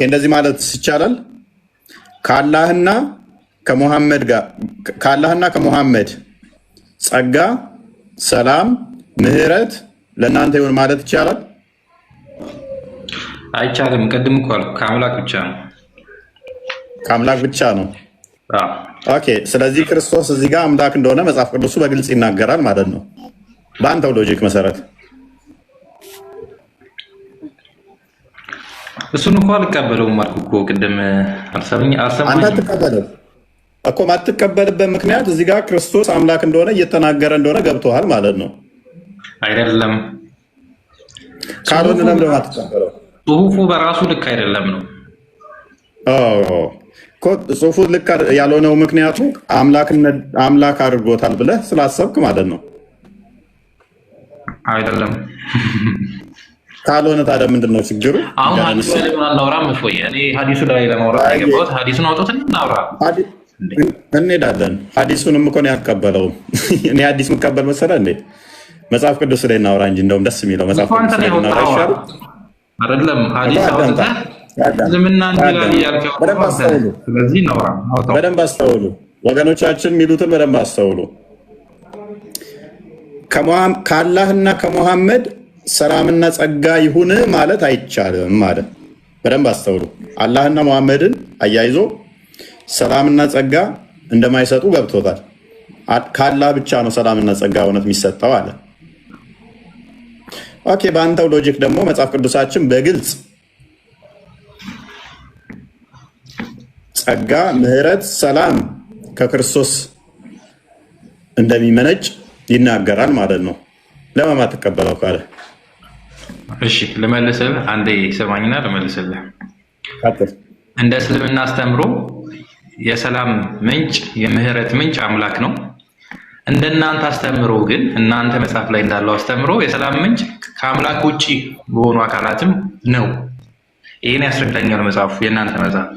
እንደዚህ ማለት ይቻላል። ከአላህና ከሙሐመድ ጋር ከአላህና ከሙሐመድ ጸጋ፣ ሰላም፣ ምህረት ለእናንተ ይሁን ማለት ይቻላል? አይቻልም። ቅድም እኮ አልኩ ከአምላክ ብቻ ነው። ከአምላክ ብቻ ነው። ኦኬ። ስለዚህ ክርስቶስ እዚህ ጋር አምላክ እንደሆነ መጽሐፍ ቅዱሱ በግልጽ ይናገራል ማለት ነው በአንተው ሎጂክ መሰረት። እሱን እኮ አልቀበለውም አልኩ እኮ ቅድም። አልሰማኝም አንተ አትቀበለው እኮ። ማትቀበልበት ምክንያት እዚህ ጋር ክርስቶስ አምላክ እንደሆነ እየተናገረ እንደሆነ ገብቶሃል ማለት ነው አይደለም? ካልሆነ ለምን አትቀበለው? ጽሁፉ በራሱ ልክ አይደለም ነው እኮ። ጽሁፉ ልክ ያልሆነው ምክንያቱ አምላክ አድርጎታል ብለህ ስላሰብክ ማለት ነው አይደለም? ካልሆነ ታዲያ ምንድን ነው ችግሩ? አሁን ሀዲሱ ላይ ለምን አናወራም? እፎይ እኔ ሀዲሱ ላይ ለማውራት የገባሁት ሀዲሱን አውጥተን እናውራ እንሄዳለን። ሀዲሱንም እኮ ነው ያልቀበለውም። እኔ ሀዲስ የምቀበል መሰለህ እንዴ? መጽሐፍ ቅዱስ ላይ እናውራ እንጂ እንደውም ደስ የሚለው መጽሐፍ ቅዱስ ላይ እናውራ ይሻላል አይደለም? ሀዲስ አውጥተህ ዝምና እንዲላል ያልከው። ስለዚህ እናውራ። በደንብ አስተውሉ ወገኖቻችን፣ የሚሉትን በደንብ አስተውሉ። ከአላህና ከሙሐመድ ሰላምና ጸጋ ይሁን ማለት አይቻልም ማለት። በደንብ አስተውሉ። አላህና ሙሐመድን አያይዞ ሰላምና ጸጋ እንደማይሰጡ ገብቶታል። ከአላህ ብቻ ነው ሰላምና ጸጋ እውነት የሚሰጠው አለ። ኦኬ። በአንተው ሎጂክ ደግሞ መጽሐፍ ቅዱሳችን በግልጽ ጸጋ፣ ምህረት፣ ሰላም ከክርስቶስ እንደሚመነጭ ይናገራል ማለት ነው። ለማን አትቀበለው ካለ እሺ ልመልስልህ። አንዴ ሰማኝና ልመልስልህ። እንደ እስልምና አስተምሮ የሰላም ምንጭ የምህረት ምንጭ አምላክ ነው። እንደናንተ አስተምሮ ግን እናንተ መጽሐፍ ላይ እንዳለው አስተምሮ የሰላም ምንጭ ከአምላክ ውጪ በሆኑ አካላትም ነው። ይህን ያስረዳኛል መጽሐፉ፣ የእናንተ መጽሐፍ።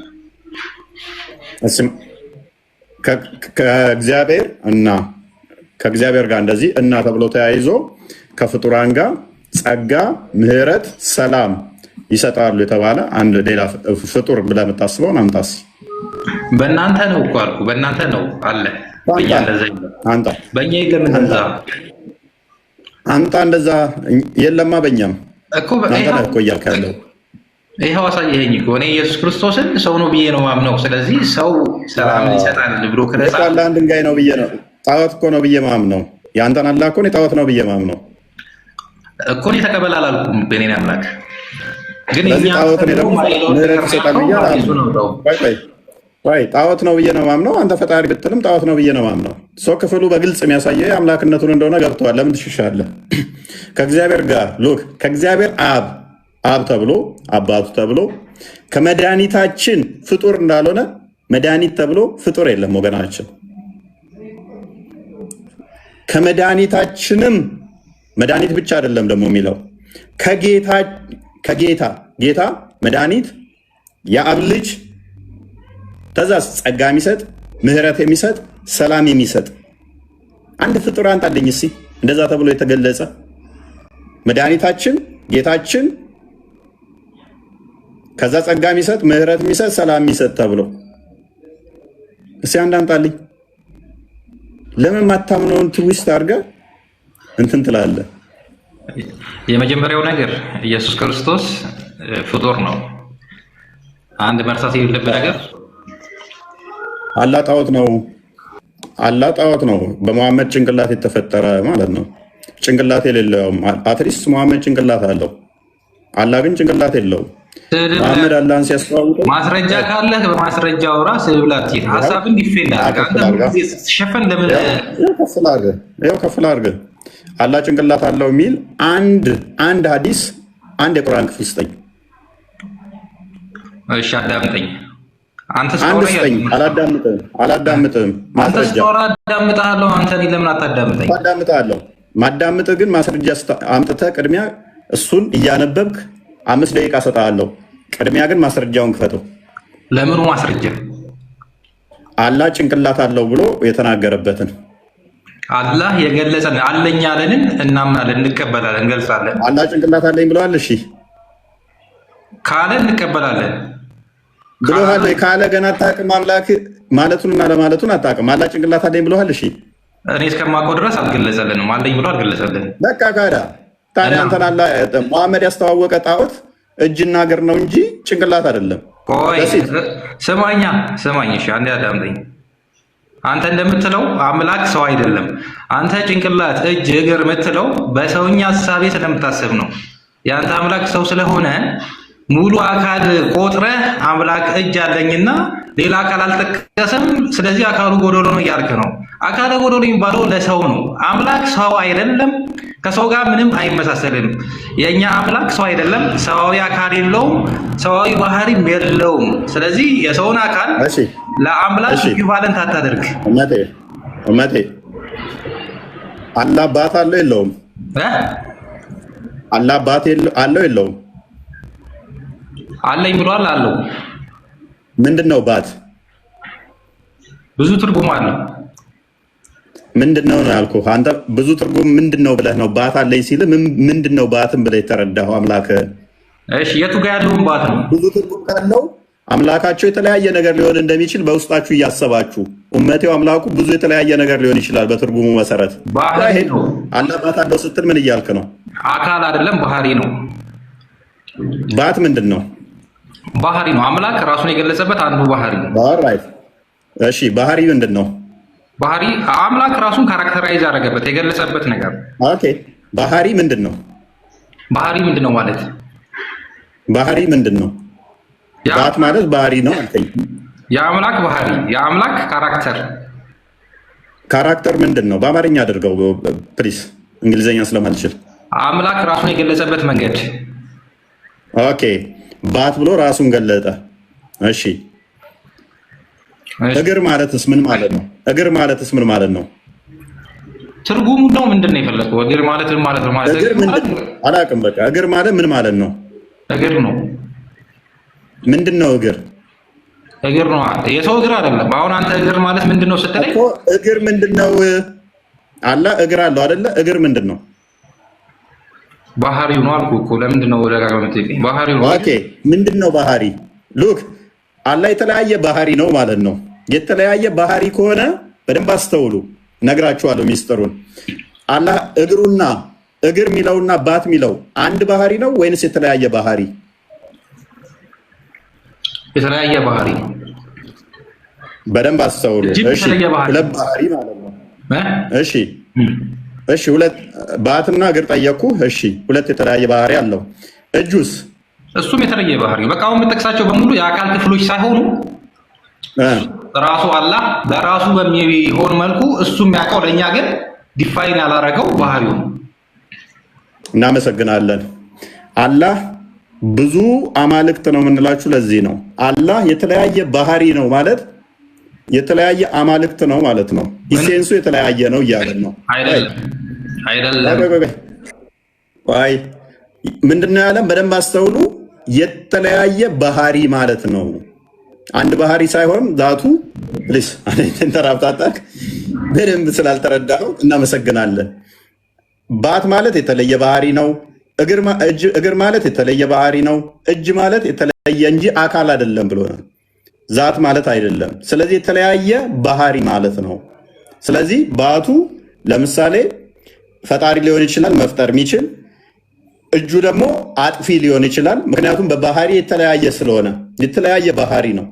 ከእግዚአብሔር እና ከእግዚአብሔር ጋር እንደዚህ እና ተብሎ ተያይዞ ከፍጡራን ጋር ጸጋ፣ ምህረት፣ ሰላም ይሰጣሉ የተባለ አንድ ሌላ ፍጡር ብለህ የምታስበውን አምጣስ። በእናንተ ነው እኮ አልኩ። በእናንተ ነው አለ። በእኛ የለም እንደዛ። አንተ እንደዛ የለማ። በእኛም እኮ እያልክ ያለው ይኸው አሳየኸኝ እኮ። እኔ ኢየሱስ ክርስቶስን ሰው ነው ብዬ ነው ማምነው። ስለዚህ ሰው ሰላምን ይሰጣል ብሎ ከነሳ አንድ ድንጋይ ነው ብዬ ነው ጣዖት እኮ ነው ብዬ ማምነው። የአንተን አላህ እኮ ጣዖት ነው ብዬ ማምነው እኮ። እኔ ተቀበል አላልኩም በእኔ አምላክ ግን ጣዖት ነው ብዬ ነው ማምነው። አንተ ፈጣሪ ብትልም ጣዖት ነው ብዬ ነው ማምነው። ሰው ክፍሉ በግልጽ የሚያሳየው የአምላክነቱን እንደሆነ ገብተዋል። ለምን ትሽሻለህ? ከእግዚአብሔር ጋር ሉክ ከእግዚአብሔር አብ ተብሎ አባቱ ተብሎ ከመድኃኒታችን ፍጡር እንዳልሆነ መድኃኒት ተብሎ ፍጡር የለም ወገናችን። ከመድኃኒታችንም መድኃኒት ብቻ አይደለም ደግሞ የሚለው ጌታ መድኃኒት የአብ ልጅ ተዛዝ ጸጋ የሚሰጥ ምህረት የሚሰጥ ሰላም የሚሰጥ አንድ ፍጡር አንጣልኝ እስኪ እንደዛ ተብሎ የተገለጸ መድኃኒታችን ጌታችን ከዛ ጸጋ የሚሰጥ ምህረት የሚሰጥ ሰላም የሚሰጥ ተብሎ እስኪ አንድ አምጣልኝ። ለምን ማታምነውን ትዊስት አድርገህ እንትን ትላለህ? የመጀመሪያው ነገር ኢየሱስ ክርስቶስ ፍጡር ነው። አንድ መርሳት የሌለብህ ነገር አላህ ጣዖት ነው። አላህ ጣዖት ነው። በመሐመድ ጭንቅላት የተፈጠረ ማለት ነው። ጭንቅላት የሌለውም አትሊስት መሐመድ ጭንቅላት አለው። አላህ ግን ጭንቅላት የለውም። መሐመድ አላህን ሲያስተዋውቅ ማስረጃ ካለህ በማስረጃ አውራ። ስብላት ሀሳብን ዲፌንድ ስትሸፈን ለምን ከፍል አድርገህ አላህ ጭንቅላት አለው የሚል አንድ ሀዲስ አንድ የቁርአን ክፍል ስጠኝ። እሺ አዳምጠኝ። አንተ አላዳምጥም። ማስረጃ አዳምጣለሁ። አንተ ለምን አታዳምጠኝ? አዳምጣለሁ። ማዳምጥ ግን ማስረጃ አምጥተህ ቅድሚያ እሱን እያነበብክ 5 ደቂቃ ሰጥሃለሁ። ቅድሚያ ግን ማስረጃውን ክፈተው። ለምኑ ማስረጃ? አላህ ጭንቅላት አለው ብሎ የተናገረበትን አላህ የገለጸን አለኝ ያለንን እናምናለን፣ እንቀበላለን፣ እንገልጻለን። አላህ ጭንቅላት አለኝ ብለዋል። እሺ ካለ እንቀበላለን። ብሎሃል ወይ ካለ ገና አታውቅም። አምላክ ማለቱንና ለማለቱን አታውቅም። አላህ ጭንቅላት አለኝ ብሎሃል? እሺ እኔ እስከማውቀው ድረስ አልገለጸልንም። አለኝ ብሎ አልገለጸልንም። በቃ ታዲያ አንተን መሐመድ ያስተዋወቀ ጣዖት እጅና እግር ነው እንጂ ጭንቅላት አይደለም። ቆይ ስማኝ፣ እሺ አንዴ አዳምጠኝ። አንተ እንደምትለው አምላክ ሰው አይደለም። አንተ ጭንቅላት፣ እጅ፣ እግር የምትለው በሰውኛ ሀሳቤ ስለምታስብ ነው። የአንተ አምላክ ሰው ስለሆነ ሙሉ አካል ቆጥረህ አምላክ እጅ አለኝና ሌላ አካል አልጠቀሰም፣ ስለዚህ አካሉ ጎዶሎ ነው እያልክ ነው። አካለ ጎዶሎ የሚባለው ለሰው ነው። አምላክ ሰው አይደለም፣ ከሰው ጋር ምንም አይመሳሰልም። የእኛ አምላክ ሰው አይደለም፣ ሰዋዊ አካል የለውም፣ ሰዋዊ ባህሪም የለውም። ስለዚህ የሰውን አካል ለአምላክ ኢኩቫለንት አታደርግ። እመቴ አላህ አባት አለው የለውም? አላህ አባት አለው የለውም? አለኝ ብሏል። አለው። ምንድነው ባት? ብዙ ትርጉም አለው። ምንድነው ነው ያልኩህ። አንተ ብዙ ትርጉም ምንድነው ብለህ ነው ባት አለኝ ሲል ምንድነው ባትን ብለህ የተረዳኸው አምላክ? እሺ የቱ ጋር ያለውን ባት ነው? ብዙ ትርጉም ካለው አምላካቸው የተለያየ ነገር ሊሆን እንደሚችል በውስጣችሁ እያሰባችሁ ኡመቴው አምላኩ ብዙ የተለያየ ነገር ሊሆን ይችላል። በትርጉሙ መሰረት ባህሪ ነው። አላህ ባት አለው ስትል ምን እያልክ ነው? አካል አይደለም ባህሪ ነው። ባት ምንድን ነው? ባህሪ ነው። አምላክ ራሱን የገለጸበት አንዱ ባህሪ ነው። እሺ ባህሪ ምንድን ነው? ባህሪ አምላክ ራሱን ካራክተራይዝ ያደረገበት የገለጸበት ነገር። ኦኬ ባህሪ ምንድን ነው? ባህሪ ምንድን ነው ማለት? ባህሪ ምንድን ነው? ባት ማለት ባህሪ ነው አልከኝ። የአምላክ ባህሪ፣ የአምላክ ካራክተር ምንድን ነው? በአማርኛ አድርገው ፕሊስ፣ እንግሊዝኛ ስለማልችል። አምላክ ራሱን የገለጸበት መንገድ። ኦኬ ባት ብሎ ራሱን ገለጠ። እሺ እግር ማለትስ ምን ማለት ነው? እግር ማለትስ ምን ማለት ነው? ትርጉሙ ነው ምንድን ነው የፈለገው? እግር ማለት ምን ማለት ነው? እግር ምንድን ነው አላውቅም። በቃ እግር ማለት ምን ማለት ነው? እግር ነው። ምንድን ነው እግር? እግር ነው። የሰው እግር አይደለም። አሁን አንተ እግር ማለት ምንድን ነው ስትለኝ እኮ እግር ምንድን ነው? አላህ እግር አለው አይደለ? እግር ምንድን ነው? ባህሪው ነው አልኩህ እኮ። ለምንድን ነው ደጋግመህ የምትጠይቀኝ? ባህሪው ነው። ኦኬ ምንድን ነው ባህሪ? ሉክ አላህ የተለያየ ባህሪ ነው ማለት ነው። የተለያየ ባህሪ ከሆነ በደንብ አስተውሉ፣ ነግራችኋለሁ ሚስጥሩን። አላህ እግሩና እግር ሚለውና ባት ሚለው አንድ ባህሪ ነው ወይንስ የተለያየ ባህሪ? የተለያየ ባህሪ። በደንብ አስተውሉ። እሺ ሁለት ባህሪ ማለት ነው። እሺ ሁለት ባትና እግር ጠየቅኩ። እሺ ሁለት የተለያየ ባህሪ አለው። እጁስ? እሱም የተለየ ባህሪ ነው። በቃ አሁን የምጠቅሳቸው በሙሉ የአካል ክፍሎች ሳይሆኑ ራሱ አላህ በራሱ በሚሆን መልኩ እሱ የሚያውቀው ለእኛ ግን ዲፋይን ያላረገው ባህሪው ነው። እናመሰግናለን። አላህ ብዙ አማልክት ነው የምንላችሁ ለዚህ ነው። አላህ የተለያየ ባህሪ ነው ማለት የተለያየ አማልክት ነው ማለት ነው። ኢሴንሱ የተለያየ ነው እያለን ነው። አይደለም። ምንድነው ያለን? በደንብ አስተውሉ። የተለያየ ባህሪ ማለት ነው። አንድ ባህሪ ሳይሆን ዛቱ ፕሊስ ተራብታጣክ በደንብ ስላልተረዳኸው እናመሰግናለን። ባት ማለት የተለየ ባህሪ ነው። እግር ማለት የተለየ ባህሪ ነው። እጅ ማለት የተለየ እንጂ አካል አይደለም ብሎናል። ዛት ማለት አይደለም። ስለዚህ የተለያየ ባህሪ ማለት ነው። ስለዚህ ባቱ ለምሳሌ ፈጣሪ ሊሆን ይችላል፣ መፍጠር የሚችል እጁ ደግሞ አጥፊ ሊሆን ይችላል። ምክንያቱም በባህሪ የተለያየ ስለሆነ የተለያየ ባህሪ ነው።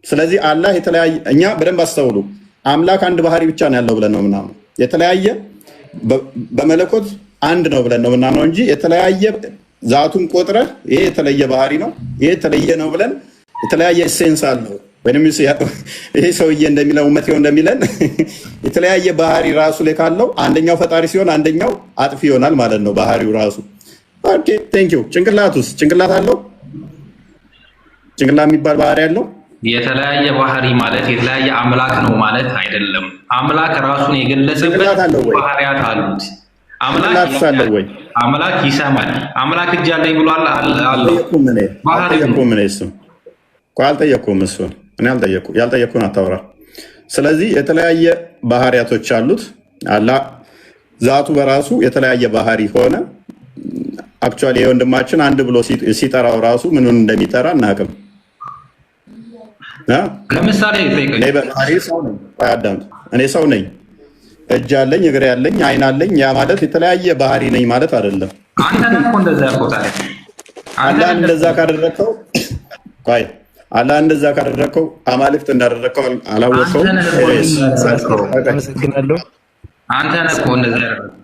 ስለዚህ አላህ የተለያየ እኛ በደንብ አስተውሉ። አምላክ አንድ ባህሪ ብቻ ነው ያለው ብለን ነው ምናምን የተለያየ በመለኮት አንድ ነው ብለን ነው ምናምን እንጂ የተለያየ ዛቱን ቆጥረህ ይሄ የተለየ ባህሪ ነው ይሄ የተለየ ነው ብለን የተለያየ ሴንስ አለው ወይም ይሄ ሰውዬ እንደሚለው መቴው እንደሚለን የተለያየ ባህሪ ራሱ ላይ ካለው አንደኛው ፈጣሪ ሲሆን አንደኛው አጥፊ ይሆናል ማለት ነው ባህሪው ራሱ። ኦኬ ቴንክ ዩ። ጭንቅላት አለው? ጭንቅላት የሚባል ባህሪ አለው? የተለያየ ባህሪ ማለት የተለያየ አምላክ ነው ማለት አይደለም። አምላክ ራሱን የገለጸበት ባህሪያት አሉት። አምላክ ይሰማል። አምላክ እጅ አለኝ ብሏል። አልጠየኩም። እሱን እኔ ያልጠየኩን አታውራ። ስለዚህ የተለያየ ባህሪያቶች አሉት። አላህ ዛቱ በራሱ የተለያየ ባህሪ ሆነ። አክቹዋሊ የወንድማችን አንድ ብሎ ሲጠራው ራሱ ምንን እንደሚጠራ እናቅም። ለምሳሌ እኔ በባህሪ ሰው ነኝ። አዳምጥ። እኔ ሰው ነኝ፣ እጅ አለኝ፣ እግር ያለኝ፣ አይን አለኝ። ያ ማለት የተለያየ ባህሪ ነኝ ማለት አይደለም። አንተ ነህ እኮ እንደዛ ያልከው። ታዲያ አላህ እንደዛ ካደረግከው ቆይ አላህ እንደዛ ካደረግከው አማልክት እንዳደረግከው አላወቀው። አመሰግናለሁ። አንተ ነህ እኮ እንደዛ ያደረገው።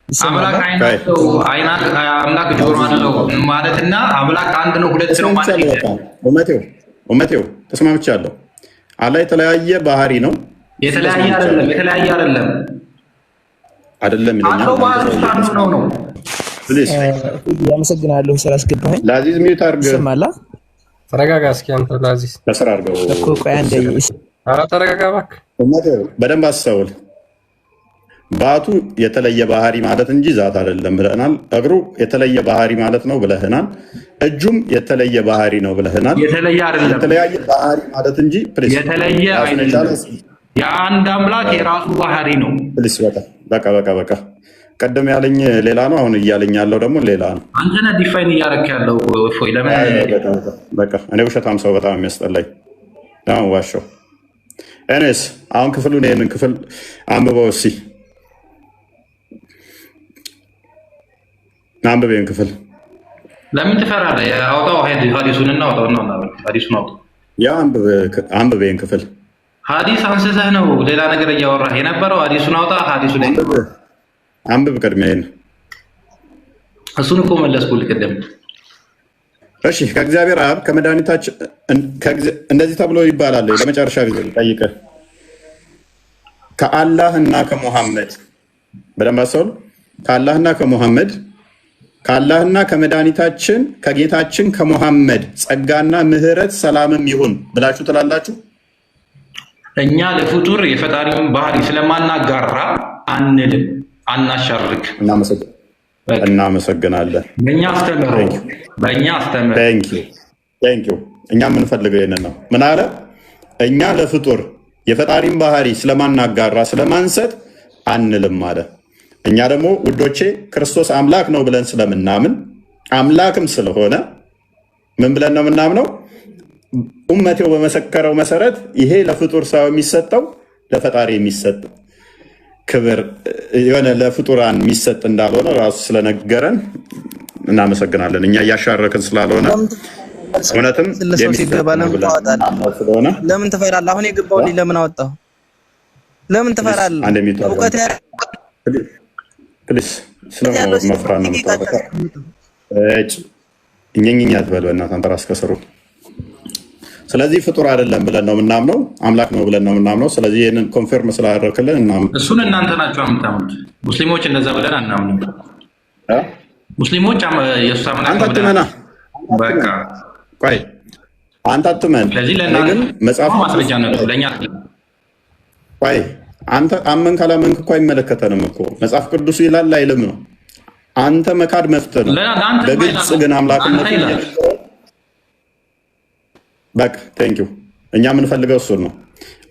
አምላክ አምላክ ጆሮ አለው ማለትና አምላክ አንድ ነው ሁለት ነው ማለት ነው። ኡመቴው ተስማምቻለሁ። አላህ የተለያየ ባህሪ ነው። የተለያየ አይደለም አይደለም ይለኛል። አላህ ባህሪ አንዱ ነው። ፕሊዝ አመሰግናለሁ ስላስገባኸኝ። ላዚዝ ሚዩት አድርገህ ሰማላ። ተረጋጋ እስኪ አንተ ላዚዝ። ከስራ አድርገው እኮ ቆይ አንዴ። ኧረ ተረጋጋ እባክህ። ኡመቴው በደንብ አስተውል። ባቱ የተለየ ባህሪ ማለት እንጂ ዛት አይደለም ብለናል። እግሩ የተለየ ባህሪ ማለት ነው ብለህናል። እጁም የተለየ ባህሪ ነው ብለህናል። የተለየ አይደለም፣ የተለያየ ባህሪ ማለት እንጂ ፕሊዝ፣ የተለየ አይደለም። የአንድ አምላክ የራሱ ባህሪ ነው። ፕሊዝ በቃ ቀደም ያለኝ ሌላ ነው፣ አሁን እያለኝ ያለው ደግሞ ሌላ ነው። አንተ ነህ ዲፋይን እያደረክ ያለው። እፎይ ለምን በቃ እኔ ውሸታም ሰው በጣም የሚያስጠላኝ ለምን ዋሸው። እኔስ አሁን ክፍሉን ይሄንን ክፍል አንብበው እስኪ አንብቤን ክፍል ለምን ትፈራለህ? አውጣው ሀዲሱን እናውጣው ነው ሀዲሱን አውጣው። ያ አንብቤን ክፍል ሀዲስ አንስተህ ነው ሌላ ነገር እያወራህ የነበረው። ሀዲሱን አውጣ። ሀዲሱ ላይ አንብብ ቅድሚያ ይሄን። እሱን እኮ መለስኩልህ ቅድም። እሺ ከእግዚአብሔር አብ ከመድኃኒታችን እንደዚህ ተብሎ ይባላል። ለመጨረሻ ጊዜ ጠይቀህ ከአላህና ከሙሐመድ በደንብ አስተውል። ከአላህና ከመድኃኒታችን ከጌታችን ከሙሐመድ ጸጋና ምሕረት ሰላምም ይሁን ብላችሁ ትላላችሁ። እኛ ለፍጡር የፈጣሪውን ባህሪ ስለማናጋራ አንልም፣ አናሻርክ። እናመሰግናለን። በእኛ አስተምሮ እኛ የምንፈልገው ይህንን ነው። ምን አለ? እኛ ለፍጡር የፈጣሪን ባህሪ ስለማናጋራ ስለማንሰጥ አንልም አለ። እኛ ደግሞ ውዶቼ ክርስቶስ አምላክ ነው ብለን ስለምናምን አምላክም ስለሆነ ምን ብለን ነው የምናምነው? ኡመቴው በመሰከረው መሰረት ይሄ ለፍጡር ሰው የሚሰጠው ለፈጣሪ የሚሰጥ ክብር የሆነ ለፍጡራን የሚሰጥ እንዳልሆነ ራሱ ስለነገረን እናመሰግናለን። እኛ እያሻረክን ስላልሆነ እውነትም ስለሆነ ለምን ትፈራለህ? አሁን የገባው ለምን አወጣው? ለምን ትፈራለህ? እውቀት ፕሊስ ስለመፍራት ነው የምታወጣው። እኛኛ አትበል በእናትህ አንተ ራስህ ከስሩ። ስለዚህ ፍጡር አይደለም ብለን ነው የምናምነው፣ አምላክ ነው ብለን ነው የምናምነው። ስለዚህ ይህንን ኮንፊርም ስላደረክልን እናምነው። እሱን እናንተ ናችሁ የምታምኑት። ሙስሊሞች እንደዛ ብለን አናምንም። ሙስሊሞች ኢየሱስ አምላክ ነው ብለን በቃ ቆይ አንተ አትመን። ስለዚህ ለእናንተ መጽሐፍ ማስረጃ ነው ለእኛ። ቆይ አንተ አመን ካላመንክ እኮ አይመለከተንም እኮ መጽሐፍ ቅዱስ ይላል አይልም ነው። አንተ መካድ መፍትህ ነው። በግልጽ ግን አምላክነት በቃ ቴንኪው። እኛ የምንፈልገው እሱን ነው።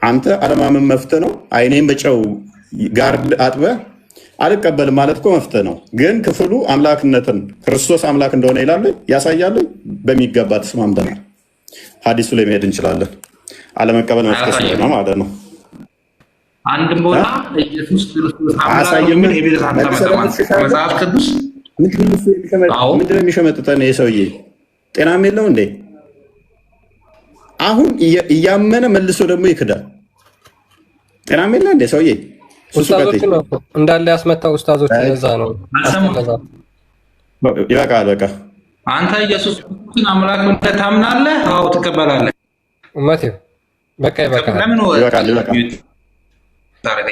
አንተ አለማመን መፍትህ ነው። አይኔን በጨው ጋር አጥበህ አልቀበልም ማለት እኮ መፍትህ ነው። ግን ክፍሉ አምላክነትን ክርስቶስ አምላክ እንደሆነ ይላል ያሳያል። በሚገባ ተስማምተናል። ሀዲሱ ላይ መሄድ እንችላለን። አለመቀበል መፍትህ ስለሆነ ማለት ነው። አንድም ቦታ ኢየሱስ ክርስቶስ አምላክ ነው መጽሐፍ ቅዱስ ምንድን ነው የሚሸመጥጠን? የሰውዬ ጤናም የለው እንዴ? አሁን እያመነ መልሶ ደግሞ ይክዳል። ጤናም የለ እንዴ ሰውዬ? ኡስታዞች ነው እንዳለ ያስመታው። ኡስታዞች ለዛ ነው። ይበቃል። በቃ አንተ ኢየሱስ ክርስቶስን አምላክ ብለህ ታምናለህ? አዎ ትቀበላለህ። ኡመቴ በቃ ይበቃል።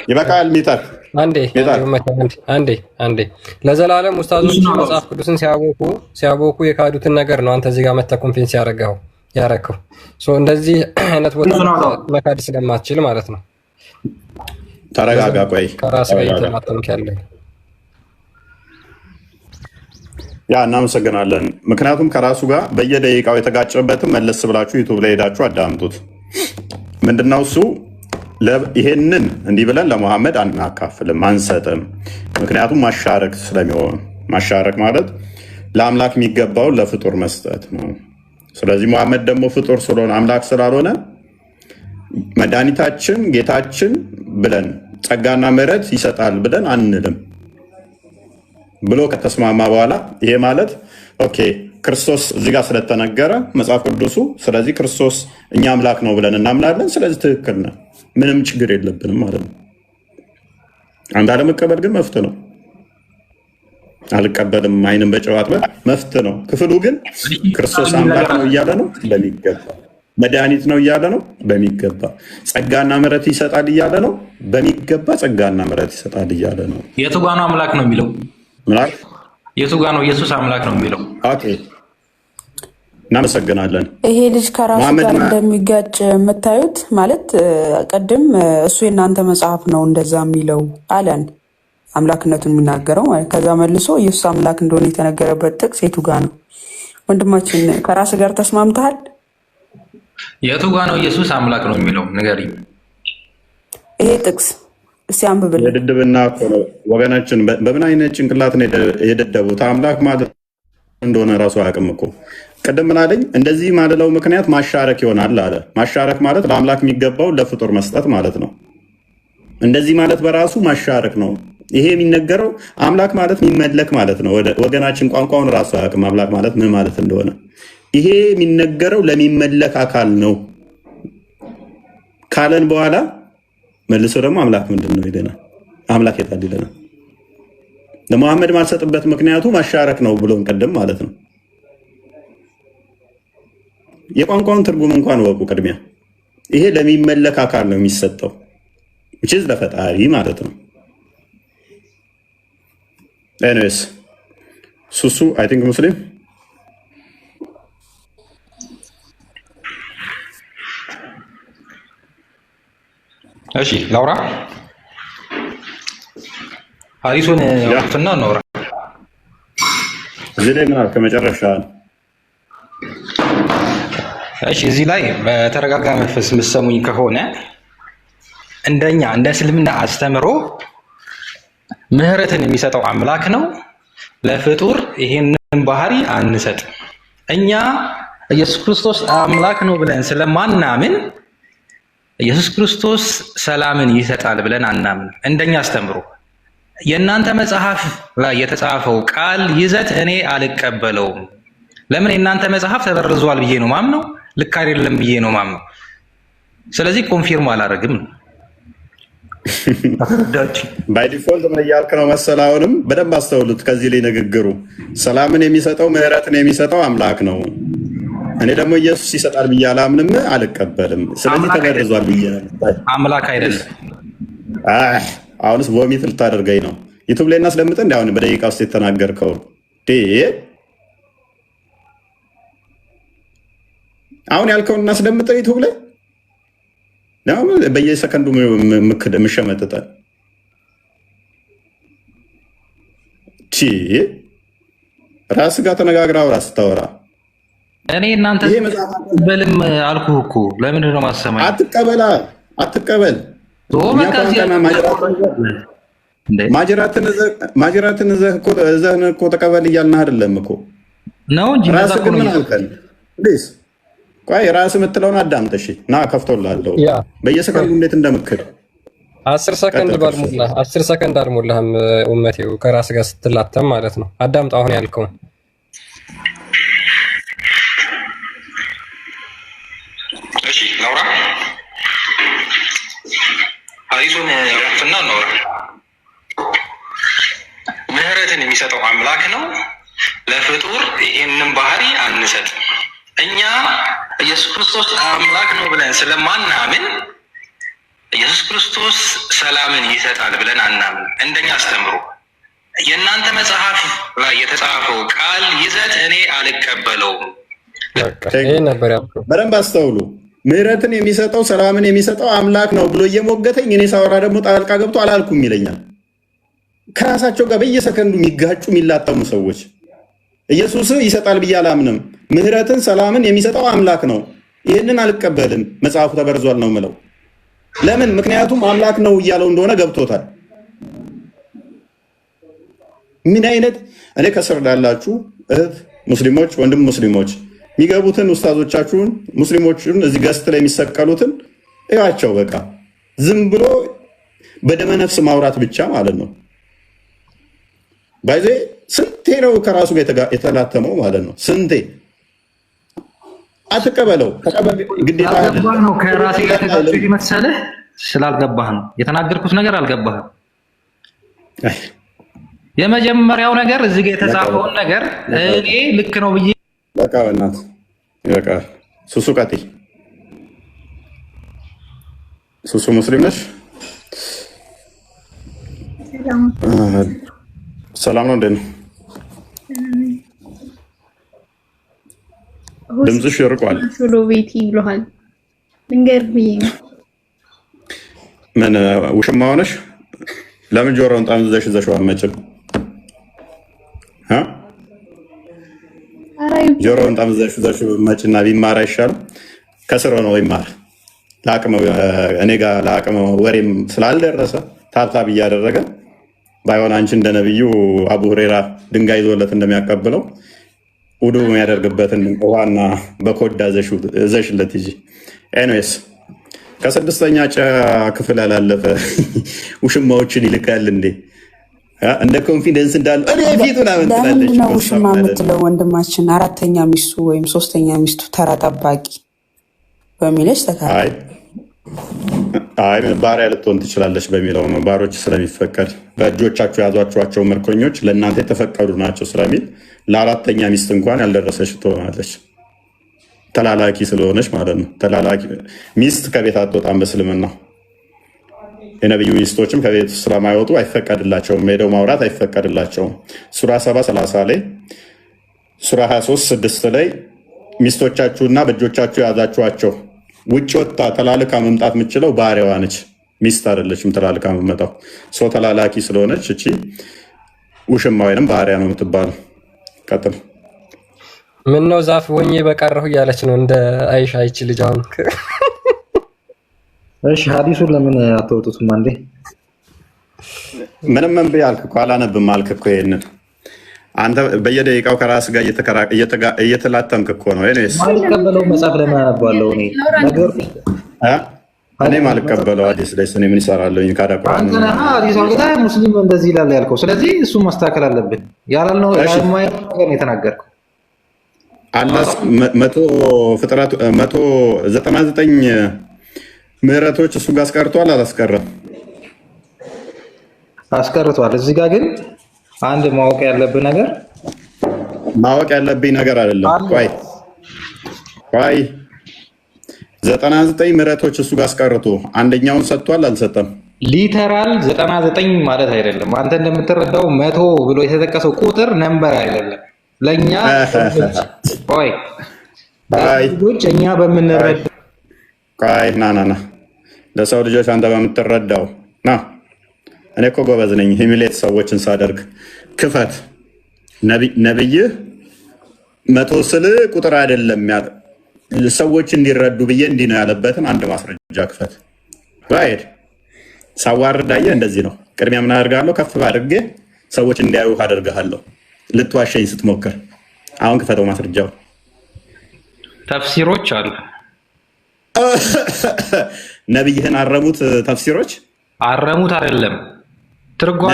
ይበቃል። ሚጣት አንዴ ለዘላለም ኡስታዞች መጽሐፍ ቅዱስን ሲያቦኩ የካዱትን ነገር ነው አንተ እዚህ ጋር መተህ ኮንፌንስ ያረከው እንደዚህ አይነት ቦታ መካድ ስለማትችል ማለት ነው። ተረጋጋ። ቆይ ከራስ ጋር እየተማተምክ ያለ ያ እናመሰግናለን። ምክንያቱም ከራሱ ጋር በየደቂቃው የተጋጨበትም መለስ ብላችሁ ዩቱብ ላይ ሄዳችሁ አዳምጡት። ምንድነው እሱ? ይሄንን እንዲህ ብለን ለሙሐመድ አናካፍልም፣ አንሰጥም። ምክንያቱም ማሻረክ ስለሚሆን፣ ማሻረክ ማለት ለአምላክ የሚገባውን ለፍጡር መስጠት ነው። ስለዚህ መሐመድ ደግሞ ፍጡር ስለሆነ አምላክ ስላልሆነ መድኃኒታችን ጌታችን ብለን ጸጋና ምሕረት ይሰጣል ብለን አንልም ብሎ ከተስማማ በኋላ ይሄ ማለት ኦኬ ክርስቶስ እዚህ ጋር ስለተነገረ መጽሐፍ ቅዱሱ ስለዚህ ክርስቶስ እኛ አምላክ ነው ብለን እናምናለን። ስለዚህ ትክክል ነን፣ ምንም ችግር የለብንም ማለት ነው። አንድ አለመቀበል ግን መፍትሄ ነው። አልቀበልም አይንም በጨዋት መፍትሄ ነው። ክፍሉ ግን ክርስቶስ አምላክ ነው እያለ ነው በሚገባ፣ መድኃኒት ነው እያለ ነው በሚገባ፣ ጸጋና ምሕረት ይሰጣል እያለ ነው በሚገባ፣ ጸጋና ምሕረት ይሰጣል እያለ ነው። የቱ ጋ ነው አምላክ ነው የሚለው? የቱ ጋ ነው ኢየሱስ አምላክ ነው የሚለው? ኦኬ እናመሰግናለን። ይሄ ልጅ ከራሱ ጋር እንደሚጋጭ የምታዩት ማለት ቅድም እሱ የእናንተ መጽሐፍ ነው እንደዛ የሚለው አለን፣ አምላክነቱን የሚናገረው ማለት። ከዛ መልሶ ኢየሱስ አምላክ እንደሆነ የተነገረበት ጥቅስ የቱ ጋ ነው? ወንድማችን ከራስ ጋር ተስማምተሃል? የቱ ጋ ነው ኢየሱስ አምላክ ነው የሚለው ንገሪኝ። ይሄ ጥቅስ እስቲ አንብብል። የድድብና እኮ ነው ወገናችን። በምን አይነት ጭንቅላት ነው የደደቡት? አምላክ ማለት እንደሆነ ራሱ አያውቅም እኮ። ቅድም ምን አለኝ? እንደዚህ ማለለው ምክንያት ማሻረክ ይሆናል አለ። ማሻረክ ማለት ለአምላክ የሚገባው ለፍጡር መስጠት ማለት ነው። እንደዚህ ማለት በራሱ ማሻረክ ነው። ይሄ የሚነገረው አምላክ ማለት የሚመለክ ማለት ነው። ወገናችን ቋንቋውን ራሱ አያውቅም አምላክ ማለት ምን ማለት እንደሆነ። ይሄ የሚነገረው ለሚመለክ አካል ነው ካለን በኋላ መልሶ ደግሞ አምላክ ምንድን ነው ይለናል። አምላክ የታል ይለናል። ለመሐመድ ማልሰጥበት ምክንያቱ ማሻረክ ነው ብሎን ቀደም ማለት ነው። የቋንቋውን ትርጉም እንኳን ወቁ ቅድሚያ። ይሄ ለሚመለክ አካል ነው የሚሰጠው which ለፈጣሪ ማለት ነው። ኤኒዌይስ ሱሱ አይ ቲንክ ሙስሊም እሺ ላውራ ሀዲሱን ያውቁትና እናውራ። እዚህ ላይ ምን አልከ መጨረሻ? እሺ እዚህ ላይ በተረጋጋ መንፈስ የምትሰሙኝ ከሆነ እንደኛ እንደ እስልምና አስተምሮ ምህረትን የሚሰጠው አምላክ ነው። ለፍጡር ይሄንን ባህሪ አንሰጥም። እኛ ኢየሱስ ክርስቶስ አምላክ ነው ብለን ስለማናምን ኢየሱስ ክርስቶስ ሰላምን ይሰጣል ብለን አናምን። እንደኛ አስተምሮ የእናንተ መጽሐፍ ላይ የተጻፈው ቃል ይዘት እኔ አልቀበለውም። ለምን? የእናንተ መጽሐፍ ተበርዟል ብዬ ነው ማምነው፣ ልክ አይደለም ብዬ ነው ማምነው። ስለዚህ ኮንፊርም አላደርግም። ባይ ዲፎልት ምን እያልክ ነው መሰለህ? አሁንም በደንብ አስተውሉት። ከዚህ ላይ ንግግሩ ሰላምን የሚሰጠው ምህረትን የሚሰጠው አምላክ ነው። እኔ ደግሞ ኢየሱስ ይሰጣል ብዬ አላምንም፣ አልቀበልም። ስለዚህ ተበርዟል ብዬ ነው። አምላክ አይደለም። አሁንስ ቮሚት ልታደርገኝ ነው? ዩቱብ ላይ እናስለምጥ እንዲ አሁን በደቂቃ ውስጥ የተናገርከው አሁን ያልከውን እናስደምጠው ዩቱብ ላይ በየሰከንዱ የምሸመጥጠ ራስ ጋር ተነጋግራ አውራ ስታወራ እኔ እናንተ በልም አልኩህ እኮ። ለምንድን ነው ማሰማኝ? አትቀበል። ማጅራትን እዘህን እኮ ተቀበል እያልን አይደለም እኮ ነው እንጂ ራስህ ግን ምን አልከን? ቆይ ራስህ የምትለውን አዳምጠሽ ና ከፍቶልሃለሁ። በየሰከንዱ እንዴት እንደምክር 10 ሰከንድ ባልሞላ 10 ሰከንድ አልሞላህም። ኡመቴው ከራስ ጋር ስትላተም ማለት ነው። አዳምጥ አሁን ያልከውን። እሺ ላውራ ሀዲሱን ያውቁትና እናውራ። ምህረትን የሚሰጠው አምላክ ነው። ለፍጡር ይህንን ባህሪ አንሰጥም። እኛ ኢየሱስ ክርስቶስ አምላክ ነው ብለን ስለማናምን ኢየሱስ ክርስቶስ ሰላምን ይሰጣል ብለን አናምን። እንደኛ አስተምሮ የእናንተ መጽሐፍ ላይ የተጻፈው ቃል ይዘት እኔ አልቀበለውም። በደንብ አስተውሉ። ምህረትን የሚሰጠው ሰላምን የሚሰጠው አምላክ ነው ብሎ እየሞገተኝ እኔ ሳወራ ደግሞ ጣልቃ ገብቶ አላልኩም ይለኛል። ከራሳቸው ጋር በየሰከንዱ የሚጋጩ የሚላጠሙ ሰዎች ኢየሱስ ይሰጣል ብዬ አላምንም፣ ምህረትን ሰላምን የሚሰጠው አምላክ ነው፣ ይህንን አልቀበልም፣ መጽሐፉ ተበርዟል ነው ምለው። ለምን? ምክንያቱም አምላክ ነው እያለው እንደሆነ ገብቶታል። ምን አይነት እኔ ከስር ላላችሁ እህት ሙስሊሞች፣ ወንድም ሙስሊሞች የሚገቡትን ኡስታዞቻችሁን ሙስሊሞችን እዚህ ገስት ላይ የሚሰቀሉትን እያቸው። በቃ ዝም ብሎ በደመ ነፍስ ማውራት ብቻ ማለት ነው። ባይዜ ስንቴ ነው ከራሱ ጋር የተላተመው ማለት ነው። ስንቴ አትቀበለው። ግዴታ ነው። ከራሴ ጋር ተጋጭ መሰለህ። ስላልገባህ ነው የተናገርኩት ነገር አልገባህም። የመጀመሪያው ነገር እዚህ ጋር የተጻፈውን ነገር እኔ ልክ ነው ብዬ በቃ በእናትህ በቃ ሱሱ ቀጥይ። ሱሱ ሙስሊም ነሽ? ሰላም ነው። እንዴት ነው? ድምፅሽ ይርቋል። ቤቲ ብሎሃል። ልንገርህ ብዬ ነው። ምን ውሽማ ሆነሽ? ለምን ጆሮውን ጣምዘሽ ይዘሽዋል? መቼም ጆሮውን ጣምዘሽ ይዘሽው መችና ቢማር አይሻልም? ከስር ነው ይማር። ለአቅመው እኔ ጋር ለአቅመው ወሬም ስላልደረሰ ታብታብ እያደረገ ባይሆን አንቺ እንደ ነብዩ አቡ ሁሬራ ድንጋይ ይዞለት እንደሚያቀብለው ውዱ የሚያደርግበትን ውሃና በኮዳ ዘሽለት ይጂ። ኤኒዌይስ ከስድስተኛ ክፍል ያላለፈ ውሽማዎችን ይልካል እንዴ? እንደ ኮንፊደንስ እንዳለ እኔ ፊት ምናምን ትላለች። ለምንድነው ውሽማ የምትለው? ወንድማችን አራተኛ ሚስቱ ወይም ሶስተኛ ሚስቱ ተራ ጠባቂ በሚለች ተካይ ባሪያ ልትሆን ትችላለች በሚለው ነው። ባሮች ስለሚፈቀድ በእጆቻችሁ የያዟቸዋቸው ምርኮኞች ለእናንተ የተፈቀዱ ናቸው ስለሚል ለአራተኛ ሚስት እንኳን ያልደረሰች ትሆናለች። ተላላኪ ስለሆነች ማለት ነው። ተላላኪ ሚስት ከቤት አትወጣም በእስልምና። የነቢዩ ሚስቶችም ከቤት ስለማይወጡ አይፈቀድላቸውም፣ ሄደው ማውራት አይፈቀድላቸውም። ሱራ 7:30 ላይ፣ ሱራ 23:6 ላይ ሚስቶቻችሁና በእጆቻችሁ የያዛችኋቸው ውጭ ወጣ ተላልካ መምጣት የምችለው ባሪያዋ ነች፣ ሚስት አይደለችም። ተላልካ መመጣው ሰው ተላላኪ ስለሆነች እቺ ውሽማ ወይንም ባሪያ ነው የምትባለው። ቀጥል። ምን ነው ዛፍ ወኜ በቀረሁ እያለች ነው እንደ አይሻ ይቺ ልጅ አሁን። እሺ ሐዲሱን ለምን አትወጡትም አንዴ? ምንም ምን ቢያልክ እኮ አላነብም አልክ እኮ። ይሄንን አንተ በየደቂቃው ከራስ ጋር እየተላተምክ እኮ ነው። ማልቀበለው መጽሐፍ ለምን አነባለሁ እኔ ነገር እኔ ማልቀበለው ሐዲስ ላይ እኔ ምን ይሰራለሁኝ? አንተ ነህ ሐዲስ አልገዛ ሙስሊም እንደዚህ ይላል ያልከው። ስለዚህ እሱ ማስተካከል አለብን። ያላልነው ያልማይቀር የተናገርከው አላህ 199 ምህረቶች እሱ ጋር አስቀርቷል አላስቀረም? አስቀርቷል። እዚህ ጋር ግን አንድ ማወቅ ያለብን ነገር አይደለም። ቆይ 99 ምህረቶች እሱ ጋር አስቀርቶ አንደኛውን ሰጥቷል አልሰጠም? ሊተራል 99 ማለት አይደለም። አንተ እንደምትረዳው 100 ብሎ የተጠቀሰው ቁጥር ነምበር አይደለም። ለኛ ልጆች እኛ በምንረዳ ና ለሰው ልጆች አንተ በምትረዳው ና። እኔ እኮ ጎበዝ ነኝ። ሂሚሌት ሰዎችን ሳደርግ ክፈት። ነብይህ 100 ስል ቁጥር አይደለም ሰዎች እንዲረዱ ብዬ እንዲህ ነው ያለበትን አንድ ማስረጃ ክፈት። ባይድ ሳዋርዳየ እንደዚህ ነው። ቅድሚያ ምን አደርጋለሁ? ከፍ አድርጌ ሰዎች እንዲያዩ አደርግሃለሁ። ልትዋሸኝ ስትሞክር አሁን ክፈተው ማስረጃው። ተፍሲሮች አሉ። ነብይህን አረሙት። ተፍሲሮች አረሙት አይደለም ትርጓሜ።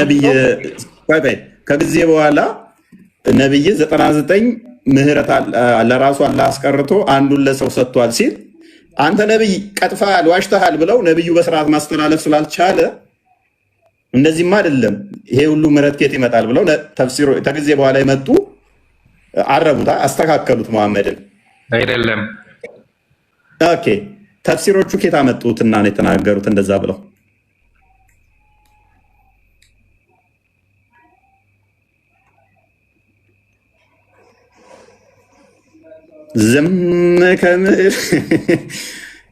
ነብይ ከጊዜ በኋላ ነብይ 99 ምህረት ለራሱ አላህ አስቀርቶ አንዱን ለሰው ሰጥቷል ሲል አንተ ነብይ ቀጥፈሃል፣ ዋሽተሃል ብለው ነብዩ በስርዓት ማስተላለፍ ስላልቻለ እንደዚህማ አይደለም ይሄ ሁሉ ምህረት ከየት ይመጣል ብለው ተፍሲሮ ከጊዜ በኋላ የመጡ አረሙታ፣ አስተካከሉት መሐመድን አይደለም። ኦኬ ተፍሲሮቹ ከየት አመጡትና ነው የተናገሩት እንደዛ ብለው? ዝም ከምር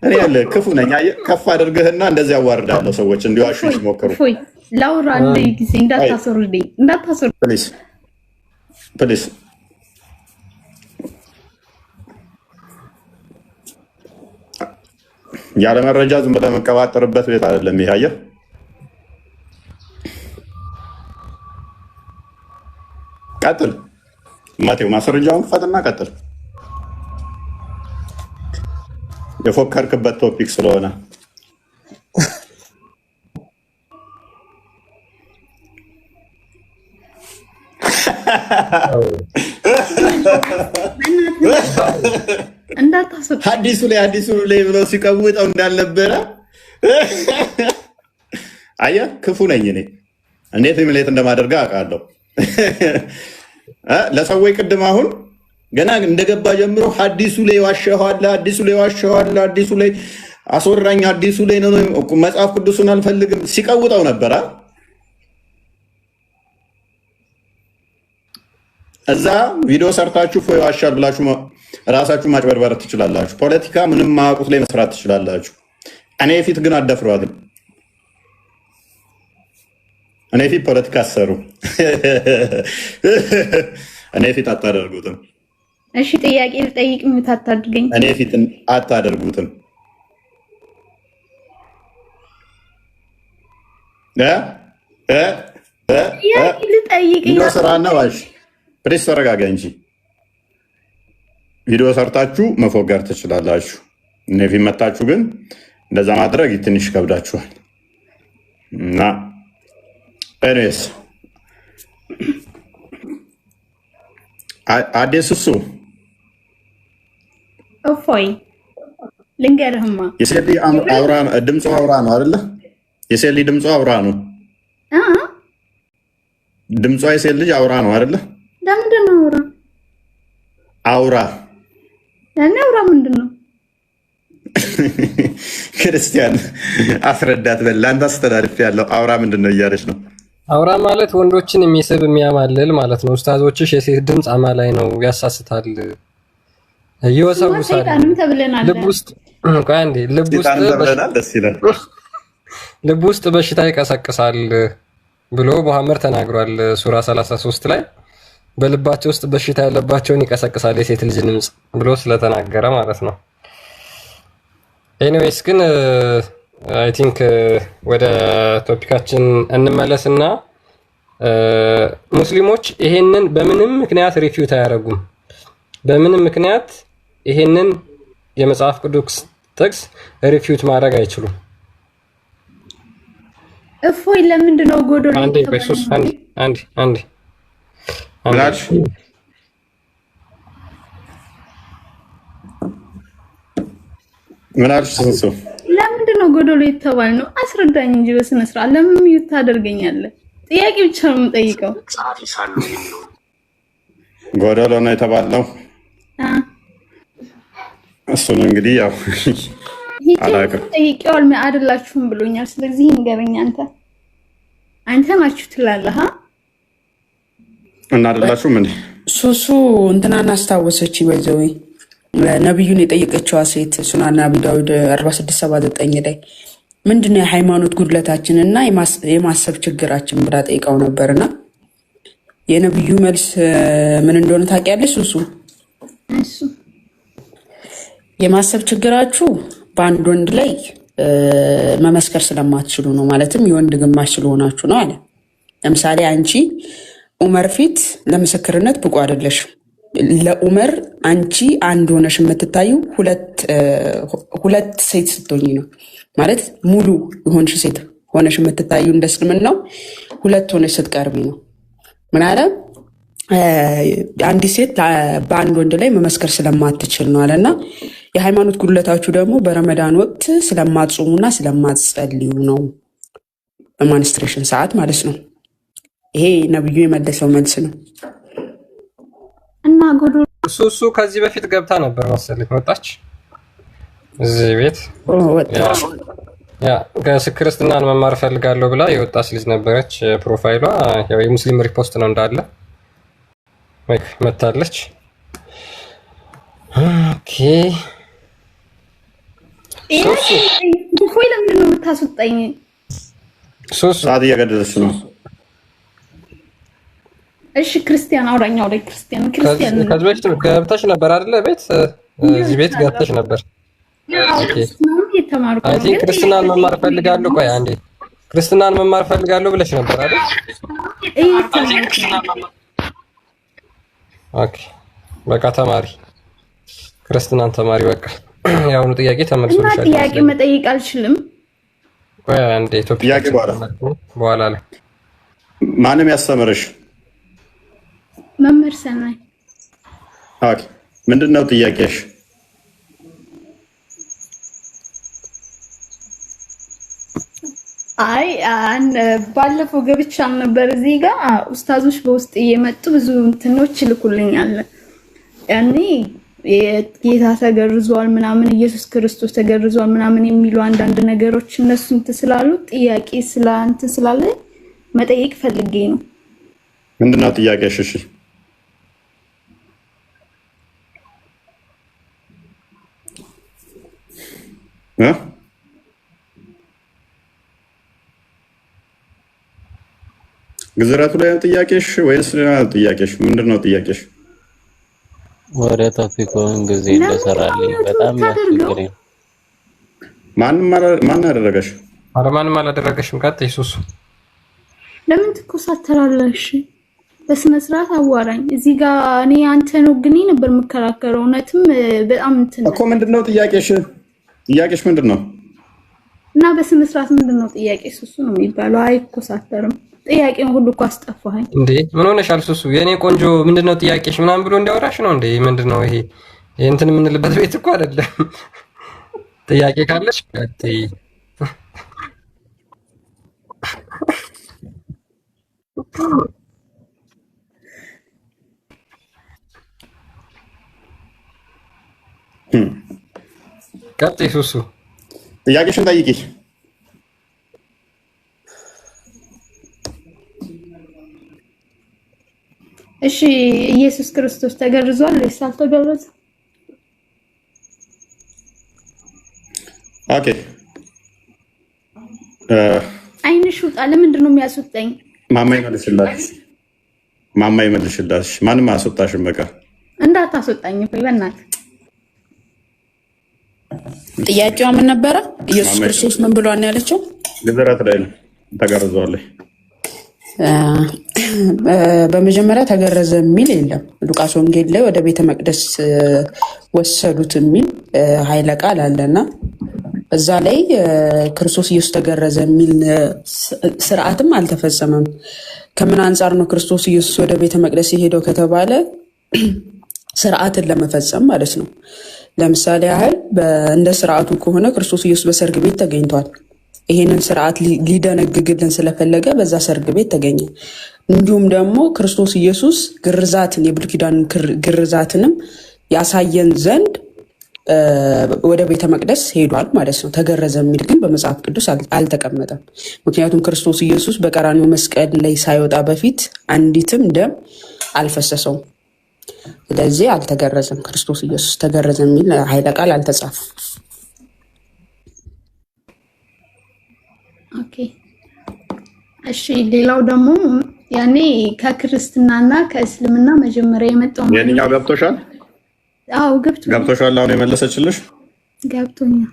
እኔ ያለ ክፉ ነኝ። ከፍ አድርገህና እንደዚህ ያዋርዳለሁ ሰዎች እንዲዋሹ ሲሞክሩ። ላውራ አንድ ጊዜ እንዳታሰሩልኝ። ፕሊዝ ያለ መረጃ ዝም ብለህ መቀባጠርበት ቤት አይደለም ይሄ። አየህ ቀጥል። ማቴው ማስረጃውን ክፈትና ቀጥል። የፎከርክበት ቶፒክ ስለሆነ ሐዲሱ ላይ ብለው ሲቀውጠው እንዳልነበረ አየህ። ክፉ ነኝ እኔ እንዴት ኢሚሌት እንደማደርገው አውቃለሁ። ለሰዎች ቅድም አሁን ገና እንደገባ ጀምሮ ሐዲሱ ላይ ዋሸኋል፣ ሐዲሱ ላይ ዋሸኋል፣ ሐዲሱ ላይ አስወራኝ፣ ሐዲሱ ላይ ነው መጽሐፍ ቅዱስን አልፈልግም ሲቀውጠው ነበረ። እዛ ቪዲዮ ሰርታችሁ ፎይ ዋሻል ብላችሁ ራሳችሁ ማጭበርበር ትችላላችሁ። ፖለቲካ ምንም ማያውቁት ላይ መስራት ትችላላችሁ። እኔ ፊት ግን አደፍሯትም። እኔ ፊት ፖለቲካ አሰሩ። እኔ ፊት አታደርጉትም። እሺ ጥያቄ ልጠይቅ፣ ምን ታታድገኝ? እኔ ፊት አታደርጉትም። ጥያቄ ልጠይቅ ስራ ነው። እሺ ፕሬስ ተረጋጋ እንጂ ቪዲዮ ሰርታችሁ መፎገር ትችላላችሁ። እኔ ፊት መታችሁ ግን እንደዛ ማድረግ ትንሽ ይከብዳችኋል። እና ኤኒዌይስ አዲስ እሱ እፎይ ልንገርህማ የሴሊ አውራ ድምፁ አውራ ነው አይደለ? የሴሊ ድምፁ አውራ ነው። ድምጿ የሴት ልጅ አውራ ነው አይደለ? ለምንድን ነው አውራ? አውራ ለኔ አውራ ምንድን ነው? ክርስቲያን አስረዳት በል። አንተ አስተላልፍ ያለው አውራ ምንድን ነው እያለች ነው። አውራ ማለት ወንዶችን የሚስብ የሚያማልል ማለት ነው። ኡስታዞችሽ የሴት ድምፅ አማላይ ነው፣ ያሳስታል፣ ይወሰውሳል። ልብ ውስጥ አንዴ ልብ ውስጥ በሽታ ይቀሰቅሳል ብሎ መሐመድ ተናግሯል ሱራ 33 ላይ በልባቸው ውስጥ በሽታ ያለባቸውን ይቀሰቅሳል የሴት ልጅ ድምፅ ብሎ ስለተናገረ ማለት ነው። ኤኒዌይስ ግን አይ ቲንክ ወደ ቶፒካችን እንመለስና ሙስሊሞች ይሄንን በምንም ምክንያት ሪፊዩት አያደርጉም። በምንም ምክንያት ይሄንን የመጽሐፍ ቅዱስ ጥቅስ ሪፊዩት ማድረግ አይችሉም። እፎይ ለምንድን ነው ጎዶሎ? አንዴ በሱስ አንዴ ምን አልሽ? ለምንድን ነው ጎዶሎ የተባለ ነው? አስረዳኝ እንጂ በስነ ስርዓት። ለምን ሚዩት ታደርገኛለህ? ጥያቄ ብቻ ነው የምጠይቀው። ጎዶሎ ነው የተባለው። እሱን እንግዲህ ያው አላውቅም። ጠይቄዋል አይደላችሁም ብሎኛል። ስለዚህ ንገረኝ። አንተ ናችሁ ትላለህ እና አይደላችሁም እንዴ? ሱሱ እንትናን አስታወሰች ይበዘው ነብዩን የጠየቀችዋ ሴት ሱናን አቢ ዳውድ 4679 ላይ ምንድነው የሃይማኖት ጉድለታችንና የማሰብ ችግራችን ብላ ጠይቀው ነበርና የነብዩ መልስ ምን እንደሆነ ታውቂያለሽ? ሱሱ የማሰብ ችግራችሁ በአንድ ወንድ ላይ መመስከር ስለማትችሉ ነው፣ ማለትም የወንድ ግማሽ ስለሆናችሁ ነው አለ። ለምሳሌ አንቺ ዑመር ፊት ለምስክርነት ብቁ አይደለሽም። ለዑመር አንቺ አንድ ሆነሽ የምትታዩ ሁለት ሴት ስትሆኚ ነው፣ ማለት ሙሉ የሆንሽ ሴት ሆነሽ የምትታዩ እንደ እስልምናው ሁለት ሆነሽ ስትቀርቢ ነው። ምን አለ? አንዲት ሴት በአንድ ወንድ ላይ መመስከር ስለማትችል ነው አለና የሃይማኖት ጉድለታችሁ ደግሞ በረመዳን ወቅት ስለማትጾሙና ስለማትጸልዩ ነው፣ በማንስትሬሽን ሰዓት ማለት ነው። ይሄ ነብዩ የመለሰው መልስ ነው። እና ጎዶሎ እሱ ከዚህ በፊት ገብታ ነበር መሰለኝ። ወጣች እዚህ ቤት ክርስትናን መማር ፈልጋለሁ ብላ የወጣች ልጅ ነበረች። ፕሮፋይሏ ያው የሙስሊም ሪፖስት ነው እንዳለ መታለች። ኦኬ እፎይ ለምንድን ነው የምታስወጣኝ? ሰዓት እየገደለች ነው። እሺ ክርስቲያን አውራኛው ላይ ክርስቲያን ከዚህ በፊት ገብተሽ ነበር አይደለ? ቤት እዚህ ቤት ገብተሽ ነበር። አይ ቲንክ ክርስትናን መማር ፈልጋለሁ። ቆይ አንዴ ክርስትናን መማር ፈልጋለሁ ብለሽ ነበር አይደል? ኦኬ በቃ ተማሪ ክርስትናን ተማሪ በቃ የአሁኑ ጥያቄ እና ተመልሶልሻል ጥያቄ ይመስለኛል። መጠየቅ አልችልም። አንድ ጥያቄ ቶፒካችን በኋላ በኋላ ላይ ማንም ያስተምርሽ። መምህር ሰናይ ኦኬ፣ ምንድን ነው ጥያቄሽ? አይ ባለፈው ገብቻ ነበር እዚህ ጋር ኡስታዞች በውስጥ እየመጡ ብዙ እንትኖች ይልኩልኛል። ያኔ ጌታ ተገርዟል ምናምን ኢየሱስ ክርስቶስ ተገርዟል ምናምን የሚሉ አንዳንድ ነገሮች እነሱ እንትን ስላሉ ጥያቄ ስላለ መጠየቅ ፈልጌ ነው። ምንድን ነው ጥያቄሽ? እሺ ግዝረቱ ላይ ጥያቄሽ ወይስ ጥያቄሽ? ምንድን ነው ጥያቄሽ? ወደ ቶፒኩን ጊዜ እንደሰራልኝ በጣም ያስቸግረኝ። ማን አደረገሽ? ኧረ ማንም አላደረገሽም። ቀጥይ ሱሱ። ለምን ትኮሳተራለሽ? በስነ ስርዓት አዋራኝ። እዚህ ጋር እኔ አንተ ነው ግን ነበር የምከራከረው። እውነትም በጣም እንትን እኮ ምንድነው ጥያቄሽ? ጥያቄሽ ምንድነው? እና በስነ ስርዓት ምንድነው ጥያቄ? ሱሱ ነው የሚባለው። አይኮሳተርም። ጥያቄን ሁሉ እኮ አስጠፋኸኝ እንዴ! ምን ሆነሻል ሱሱ? የኔ ቆንጆ ምንድነው ጥያቄሽ ምናምን ብሎ እንዲያወራሽ ነው እንዴ? ምንድነው ይሄ? እንትን የምንልበት ቤት እኮ አይደለም። ጥያቄ ካለሽ ቀጥይ። ቀጥይ ሱሱ። ጥያቄሽን ጠይቂ። እሺ ኢየሱስ ክርስቶስ ተገርዟል ወይስ አልተገረዘም? ኦኬ አይንሽ ውጣ። ለምንድን ነው የሚያስወጣኝ? ማማ ይመልሽላሽ። ማንም አያስወጣሽም። በቃ እንዳታስወጣኝ እኮ በእናትህ። ጥያቄዋ ምን ነበረ? ኢየሱስ ክርስቶስ ምን ብሏን ያለችው? ግዝረት ላይ ነው ተገርዟል። በመጀመሪያ ተገረዘ የሚል የለም። ሉቃስ ወንጌል ላይ ወደ ቤተ መቅደስ ወሰዱት የሚል ኃይለ ቃል አለና እዛ ላይ ክርስቶስ ኢየሱስ ተገረዘ የሚል ስርዓትም አልተፈጸመም። ከምን አንጻር ነው ክርስቶስ ኢየሱስ ወደ ቤተ መቅደስ የሄደው ከተባለ ስርዓትን ለመፈጸም ማለት ነው። ለምሳሌ ያህል እንደ ስርዓቱ ከሆነ ክርስቶስ ኢየሱስ በሰርግ ቤት ተገኝቷል። ይሄንን ስርዓት ሊደነግግልን ስለፈለገ በዛ ሰርግ ቤት ተገኘ። እንዲሁም ደግሞ ክርስቶስ ኢየሱስ ግርዛትን የብሉይ ኪዳን ግርዛትንም ያሳየን ዘንድ ወደ ቤተ መቅደስ ሄዷል ማለት ነው። ተገረዘ የሚል ግን በመጽሐፍ ቅዱስ አልተቀመጠም። ምክንያቱም ክርስቶስ ኢየሱስ በቀራንዮ መስቀል ላይ ሳይወጣ በፊት አንዲትም ደም አልፈሰሰውም። ስለዚህ አልተገረዘም። ክርስቶስ ኢየሱስ ተገረዘ የሚል ኃይለ ቃል አልተጻፈም። ኦኬ እሺ። ሌላው ደግሞ ያኔ ከክርስትናና ከእስልምና መጀመሪያ የመጣው የኛው ገብቶሻል? አዎ ገብቶሻል። አሁን የመለሰችልሽ ገብቶኛል።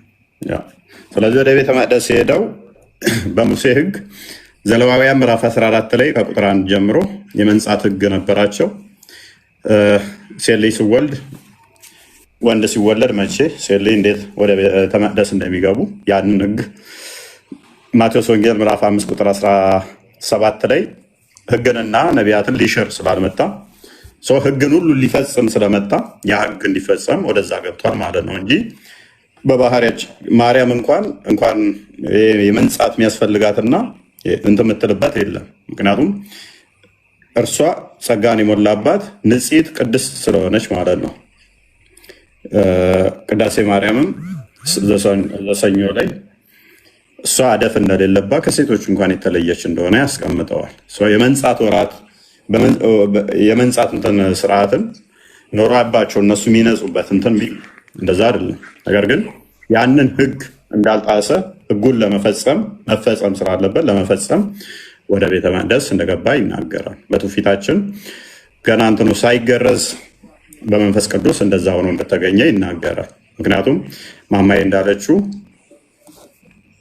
ስለዚህ ወደ ቤተ መቅደስ ሄደው በሙሴ ሕግ ዘሌዋውያን ምዕራፍ 14 ላይ ከቁጥር 1 ጀምሮ የመንጻት ሕግ ነበራቸው። ሴት ልጅ ሲወልድ ወንድ ሲወለድ መቼ ሴት ልጅ እንዴት ወደ ቤተ መቅደስ እንደሚገቡ ያንን ሕግ ማቴዎስ ወንጌል ምዕራፍ 5 ቁጥር 17 ላይ ሕግንና ነቢያትን ሊሽር ስላልመጣ ሕግን ሁሉ ሊፈጽም ስለመጣ ያ ሕግ እንዲፈጸም ወደዛ ገብቷል ማለት ነው እንጂ በባህሪያችን ማርያም እንኳን የመንጻት የሚያስፈልጋትና እንትን የምትልበት የለም። ምክንያቱም እርሷ ጸጋን የሞላባት ንጽሕት ቅድስት ስለሆነች ማለት ነው። ቅዳሴ ማርያምም ዘሰኞ ላይ እሷ አደፍ እንደሌለባት ከሴቶች እንኳን የተለየች እንደሆነ ያስቀምጠዋል። የመንጻት ወራት የመንጻት እንትን ስርዓትን ኖሯባቸው እነሱ የሚነጹበት እንትን እንደዛ አይደለም። ነገር ግን ያንን ሕግ እንዳልጣሰ ሕጉን መፈጸም ስላለበት ለመፈጸም ወደ ቤተ መቅደስ እንደገባ ይናገራል። በትውፊታችን ገና እንትኑ ሳይገረዝ በመንፈስ ቅዱስ እንደዛ ሆኖ እንደተገኘ ይናገራል። ምክንያቱም ማማዬ እንዳለችው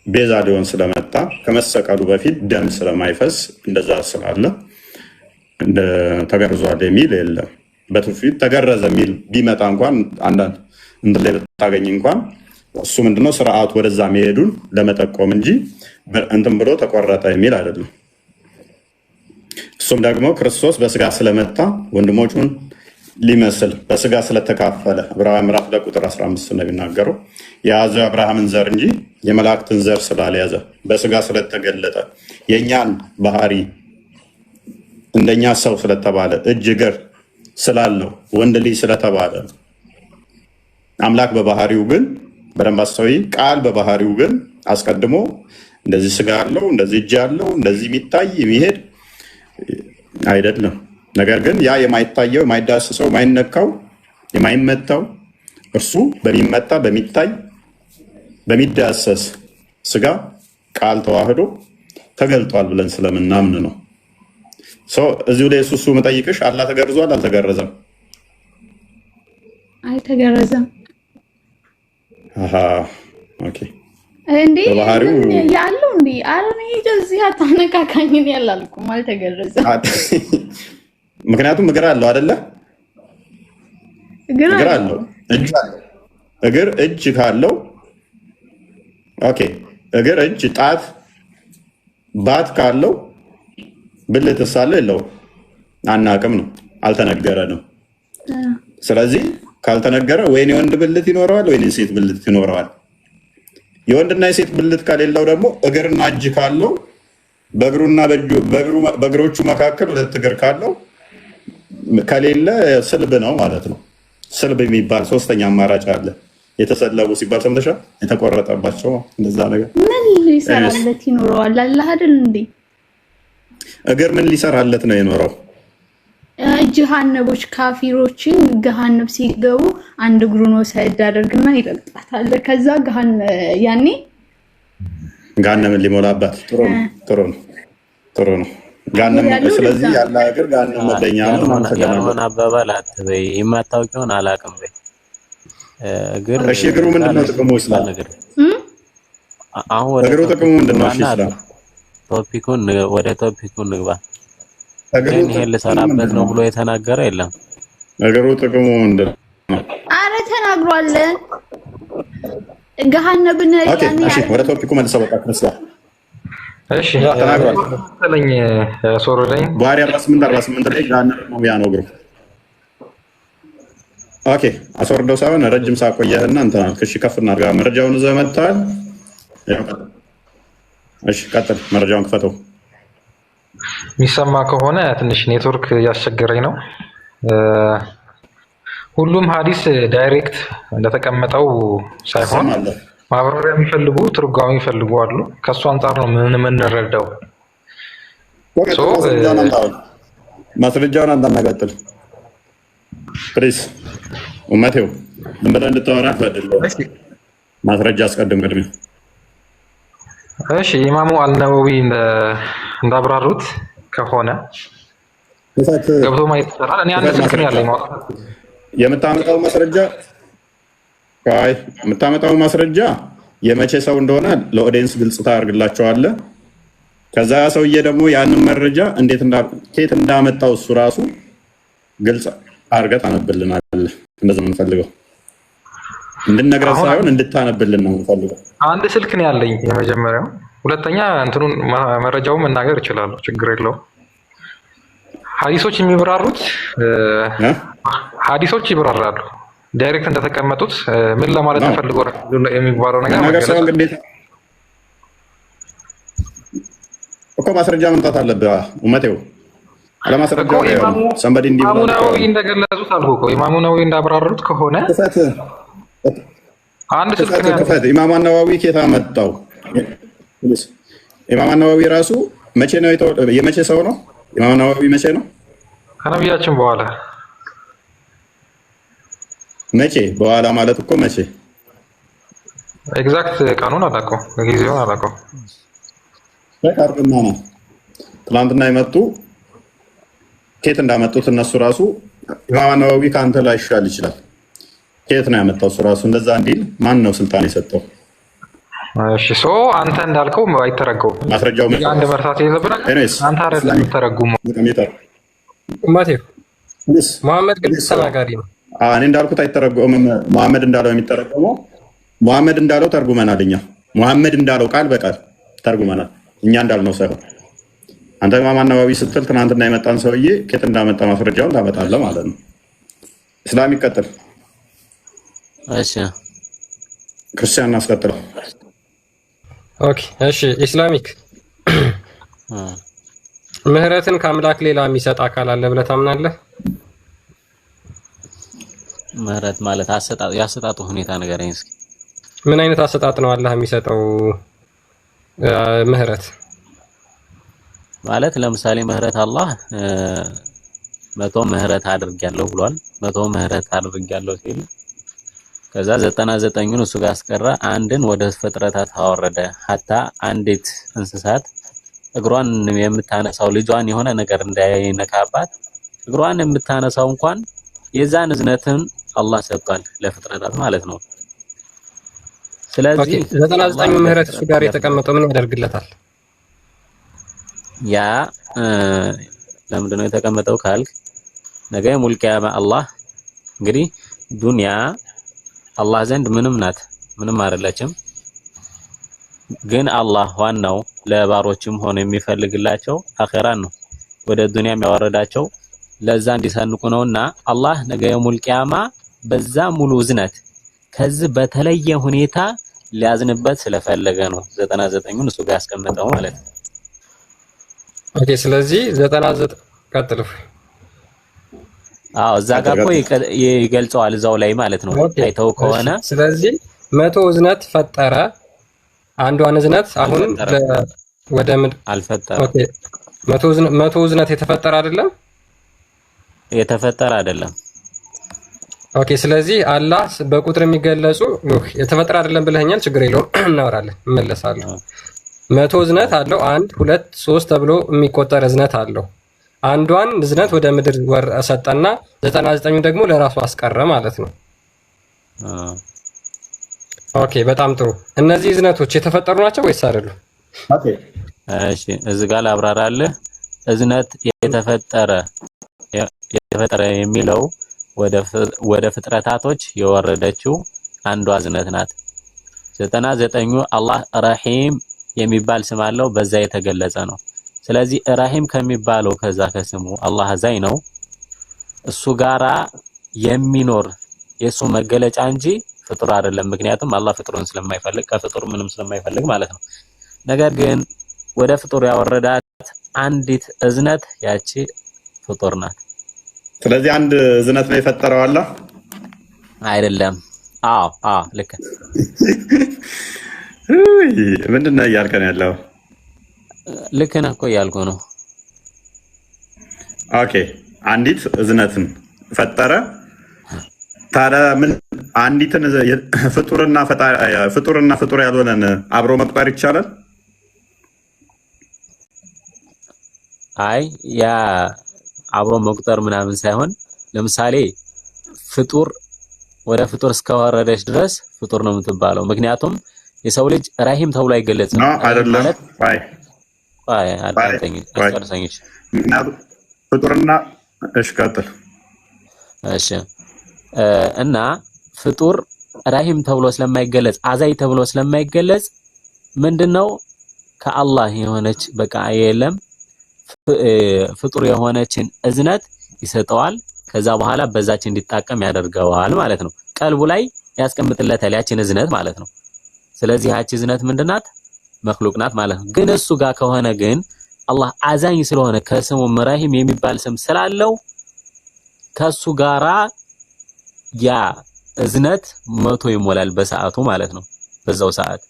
ቤዛ ሊሆን ስለመጣ ከመሰቀሉ በፊት ደም ስለማይፈስ እንደዛ ስላለ ተገርዟል የሚል የለም። በትውፊት ተገረዘ የሚል ቢመጣ እንኳን አንዳንድ እንትን ላይ ብታገኝ እንኳን እሱ ምንድነው ስርዓቱ ወደዛ መሄዱን ለመጠቆም እንጂ እንትን ብሎ ተቆረጠ የሚል አይደለም። እሱም ደግሞ ክርስቶስ በስጋ ስለመጣ ወንድሞቹን ሊመስል በስጋ ስለተካፈለ ዕብራውያን ምዕራፍ 2 ቁጥር 15 ነው የሚናገረው። የያዘው አብርሃምን ዘር እንጂ የመላእክትን ዘር ስላልያዘ በስጋ ስለተገለጠ የእኛን ባህሪ እንደኛ ሰው ስለተባለ እጅ እግር ስላለው ወንድ ልጅ ስለተባለ አምላክ በባህሪው ግን በደንብ አስተውይ። ቃል በባህሪው ግን አስቀድሞ እንደዚህ ስጋ አለው፣ እንደዚህ እጅ አለው፣ እንደዚህ የሚታይ የሚሄድ አይደለም። ነገር ግን ያ የማይታየው የማይዳስሰው የማይነካው የማይመታው እርሱ በሚመታ በሚታይ በሚዳሰስ ስጋ ቃል ተዋህዶ ተገልጧል ብለን ስለምናምን ነው። እዚሁ ላይ እሱ መጠይቅሽ አላህ ተገርዟል አልተገረዘም? አልተገረዘም። ኦኬ እንዴ በባህሪው ያለው እንዴ አረኔ እዚህ አታነካካኝ ነው ያላልኩም። አልተገረዘም። ምክንያቱም እግር አለው አይደለ? እግር አለው፣ እጅ አለው። እግር እጅ ካለው ኦኬ፣ እግር እጅ ጣት ባት ካለው ብልት ሳለ የለው አናቅም ነው፣ አልተነገረንም። ስለዚህ ካልተነገረ ወይኔ የወንድ ብልት ይኖረዋል ወይኔ የሴት ብልት ይኖረዋል። የወንድና የሴት ብልት ከሌለው ደግሞ እግርና እጅ ካለው በእግሩና በእግሮቹ መካከል ሁለት እግር ካለው ከሌለ ስልብ ነው ማለት ነው። ስልብ የሚባል ሶስተኛ አማራጭ አለ። የተሰለቡ ሲባል ሰምተሻል? የተቆረጠባቸው እንደዛ ነገር ምን ሊሰራለት ይኖረዋል? አላህ አይደል እንዴ? እግር ምን ሊሰራለት ነው የኖረው? ጀሃነቦች ካፊሮችን ገሃነብ ሲገቡ አንድ እግሩን ወሰድ አድርግና ይረግጣታል። ከዛ ያኔ ገሃነምን ሊሞላባት ጥሩ ነው። ስለዚህ ያለ እግር ገሃነም መለኛ ነው። ያልሆነ አባባል አትበይ። የማታውቂውን አላውቅም በይ። እሺ እግሩ ምንድነው ጥቅሙ? ይስላል ነገር አሁን እግሩ ጥቅሙ ምንድነው? እሺ ይስላል። ወደ ቶፒኩ ንግባ። ይሄን ልሰራበት ነው ብሎ የተናገረ የለም። እግሩ ጥቅሙ ምንድነው? አረ ተናግሯል። ገሃነብን ያኔ እሺ ወደ ቶፒኩ መልሰው በቃ ክርስቲያን እሺ ተናግሯል። ስለኝ ሶሮለኝ ቡሃሪ 48 ላይ ገሃነም ነው ያ ነው እግሩ። ኦኬ አስወርደው ሳይሆን ረጅም ሳቆየህና እንትና እሺ ከፍ እናድርጋ። መረጃውን ይዘህ መጥተሃል። እሺ ቀጥል፣ መረጃውን ክፈተው። የሚሰማ ከሆነ ትንሽ ኔትወርክ እያስቸገረኝ ነው። ሁሉም ሀዲስ ዳይሬክት እንደተቀመጠው ሳይሆን ማብራሪያ የሚፈልጉ ትርጓሜ የሚፈልጉ አሉ። ከእሱ አንጻር ነው ምን የምንረዳው። ማስረጃውን አንዳናቀጥል ፕሊስ ኡመቴው ምን ብለህ እንድታወራ ፈድለው። ማስረጃ አስቀድም ቅድሚያ። እሺ ኢማሙ አልነወዊ እንዳብራሩት ከሆነ ገብቶ ማየት ይችላል። እኔ አንድ ስልክ ነው ያለኝ ማውጣት የምታመጣው ማስረጃ የመቼ ሰው እንደሆነ ለኦዲየንስ ግልጽ ታደርግላቸዋለህ። ከዛ ሰውዬ ደግሞ ያንን መረጃ ከየት እንዳመጣው እሱ ራሱ ግልጽ አድርገህ ታነብልናለህ። እንደዛ ነው የምንፈልገው፣ እንድንነግረህ ሳይሆን እንድታነብልን ነው የምንፈልገው። አንድ ስልክ ነው ያለኝ የመጀመሪያው። ሁለተኛ እንትኑን መረጃውን መናገር እችላለሁ፣ ችግር የለውም። ሀዲሶች ይብራራሉ ዳይሬክት እንደተቀመጡት ምን ለማለት ተፈልጎ የሚባለው ነገር ሳይሆን ግዴታ እኮ ማስረጃ መምጣት አለብህ ኡመቴው። አለማስረጃ ሰንበዲ ኢማሙ ነወዊ እንደገለጹት አልኩ እኮ ኢማሙ ነወዊ እንዳብራሩት ከሆነ አንድ ስልክ ነው ያለው። ኢማሙ ነወዊ ከየት አመጣው? ኢማሙ ነወዊ ራሱ መቼ ነው የመቼ ሰው ነው? ኢማሙ ነወዊ መቼ ነው? ከነቢያችን በኋላ። መቼ በኋላ ማለት እኮ መቼ ኤግዛክት ቀኑን አላውቀውም፣ ጊዜውን አላውቀውም። በቃርና ነው ትናንትና የመጡ ከየት እንዳመጡት እነሱ ራሱ ኢማሙ ነወዊ ከአንተ ላይ ይሻል ይችላል። ከየት ነው ያመጣው እሱ ራሱ? እንደዛ እንዲል ማን ነው ስልጣን የሰጠው? እሺ አንተ እንዳልከው አይተረጎም። ማስረጃው አንድ መርሳት የለብንም። አንተ አይደለም የምትተረጉመው። ማቴው መሐመድ ግልጽ ተናጋሪ ነው። እኔ እንዳልኩት አይተረጎምም። መሐመድ እንዳለው የሚተረጎመው መሐመድ እንዳለው ተርጉመናል። እኛ መሐመድ እንዳለው ቃል በቃል ተርጉመናል። እኛ እንዳልነው ሳይሆን አንተ ኢማም ነዋዊ ስትል ትናንትና የመጣን ሰውዬ ከየት እንዳመጣ ማስረጃውን ታመጣለህ ማለት ነው። እስላም ይቀጥል። እሺ ክርስቲያን እናስቀጥል። ኦኬ እሺ። ኢስላሚክ ምህረትን ከአምላክ ሌላ የሚሰጥ አካል አለ ብለህ ታምናለህ? ምህረት ማለት ያሰጣጡ ሁኔታ ንገረኝ እስኪ። ምን አይነት አሰጣጥ ነው አላህ የሚሰጠው ምህረት? ማለት ለምሳሌ ምህረት አላህ 100 ምህረት አድርጌያለሁ ብሏል። 100 ምህረት አድርጌያለሁ ሲል ከዛ 99ን እሱ ጋር አስቀረ፣ አንድን ወደ ፍጥረታት አወረደ። ሀታ አንዲት እንስሳት እግሯን የምታነሳው ልጇን የሆነ ነገር እንዳይነካባት እግሯን የምታነሳው እንኳን የዛን እዝነትን አላህ ሰጥቷል ለፍጥረታት ማለት ነው። ስለዚህ 99 ምህረት እሱ ጋር የተቀመጠው ምን ያደርግለታል? ያ ለምንድነው የተቀመጠው ካልክ ነገ የሙል ቂያማ አላህ እንግዲህ ዱንያ አላህ ዘንድ ምንም ናት፣ ምንም አይደለችም። ግን አላህ ዋናው ለባሮችም ሆነ የሚፈልግላቸው አኺራን ነው። ወደ ዱንያ የሚያወረዳቸው ለዛ እንዲሰንቁ ነውና አላህ ነገ የሙል ቂያማ በዛ ሙሉ ዝነት ከዚህ በተለየ ሁኔታ ሊያዝንበት ስለፈለገ ነው 99ን እሱ ጋር ያስቀመጠው ማለት ነው። ኦኬ ስለዚህ 99 ቀጥሉ። እዛ ጋር እኮ ይገልጸዋል እዛው ላይ ማለት ነው አይተው ከሆነ። ስለዚህ 100 እዝነት ፈጠረ። አንዷን እዝነት አሁን ወደ አልፈጠረም። ኦኬ 100 እዝነት የተፈጠረ አይደለም፣ የተፈጠረ አይደለም። ኦኬ ስለዚህ አላህ በቁጥር የሚገለጹ የተፈጠረ አይደለም ብለኸኛል። ችግር የለውም እናወራለን፣ እመለሳለሁ። 100 እዝነት አለው። 1 2 3 ተብሎ የሚቆጠር እዝነት አለው። አንዷን እዝነት ወደ ምድር ሰጠና 99 ደግሞ ለራሱ አስቀረ ማለት ነው። ኦኬ በጣም ጥሩ። እነዚህ እዝነቶች የተፈጠሩ ናቸው ወይስ አይደሉም? ኦኬ እሺ እዚህ ጋር ላብራራለህ። እዝነት የተፈጠረ የሚለው ወደ ፍጥረታቶች የወረደችው አንዷ እዝነት ናት። 99ኙ አላህ ረሂም የሚባል ስም አለው፣ በዛ የተገለጸ ነው። ስለዚህ ረሂም ከሚባለው ከዛ ከስሙ አላህ አዛኝ ነው፣ እሱ ጋራ የሚኖር የሱ መገለጫ እንጂ ፍጡር አይደለም። ምክንያቱም አላህ ፍጡርን ስለማይፈልግ ከፍጡር ምንም ስለማይፈልግ ማለት ነው። ነገር ግን ወደ ፍጡር ያወረዳት አንዲት እዝነት ያቺ ፍጡር ናት። ስለዚህ አንድ እዝነት ነው የፈጠረው አላህ አይደለም? አዎ ልክ ምንድነው እያልከን ያለው? ልክ ነህ እኮ እያልኩ ነው። ኦኬ አንዲት እዝነትን ፈጠረ። ታዲያ ምን አንዲትን ፍጡርና ፍጡር ያልሆነን አብሮ መቁጠር ይቻላል? አይ ያ አብሮ መቁጠር ምናምን ሳይሆን ለምሳሌ ፍጡር ወደ ፍጡር እስከወረደች ድረስ ፍጡር ነው የምትባለው። ምክንያቱም የሰው ልጅ ራሂም ተብሎ አይገለጽም ማለት ፍጡርና እሺ ቀጥል። እሺ እና ፍጡር ራሂም ተብሎ ስለማይገለጽ አዛይ ተብሎ ስለማይገለጽ ምንድነው ከአላህ የሆነች በቃ የለም ፍጡር የሆነችን እዝነት ይሰጠዋል። ከዛ በኋላ በዛች እንዲጣቀም ያደርገዋል ማለት ነው። ቀልቡ ላይ ያስቀምጥለታል ያችን እዝነት ማለት ነው። ስለዚህ ያቺ እዝነት ምንድናት? መክሉቅ ናት ማለት ነው። ግን እሱ ጋር ከሆነ ግን አላህ አዛኝ ስለሆነ ከስሙ ረሂም የሚባል ስም ስላለው ከሱ ጋራ ያ እዝነት 100 ይሞላል በሰዓቱ ማለት ነው፣ በዛው ሰዓት።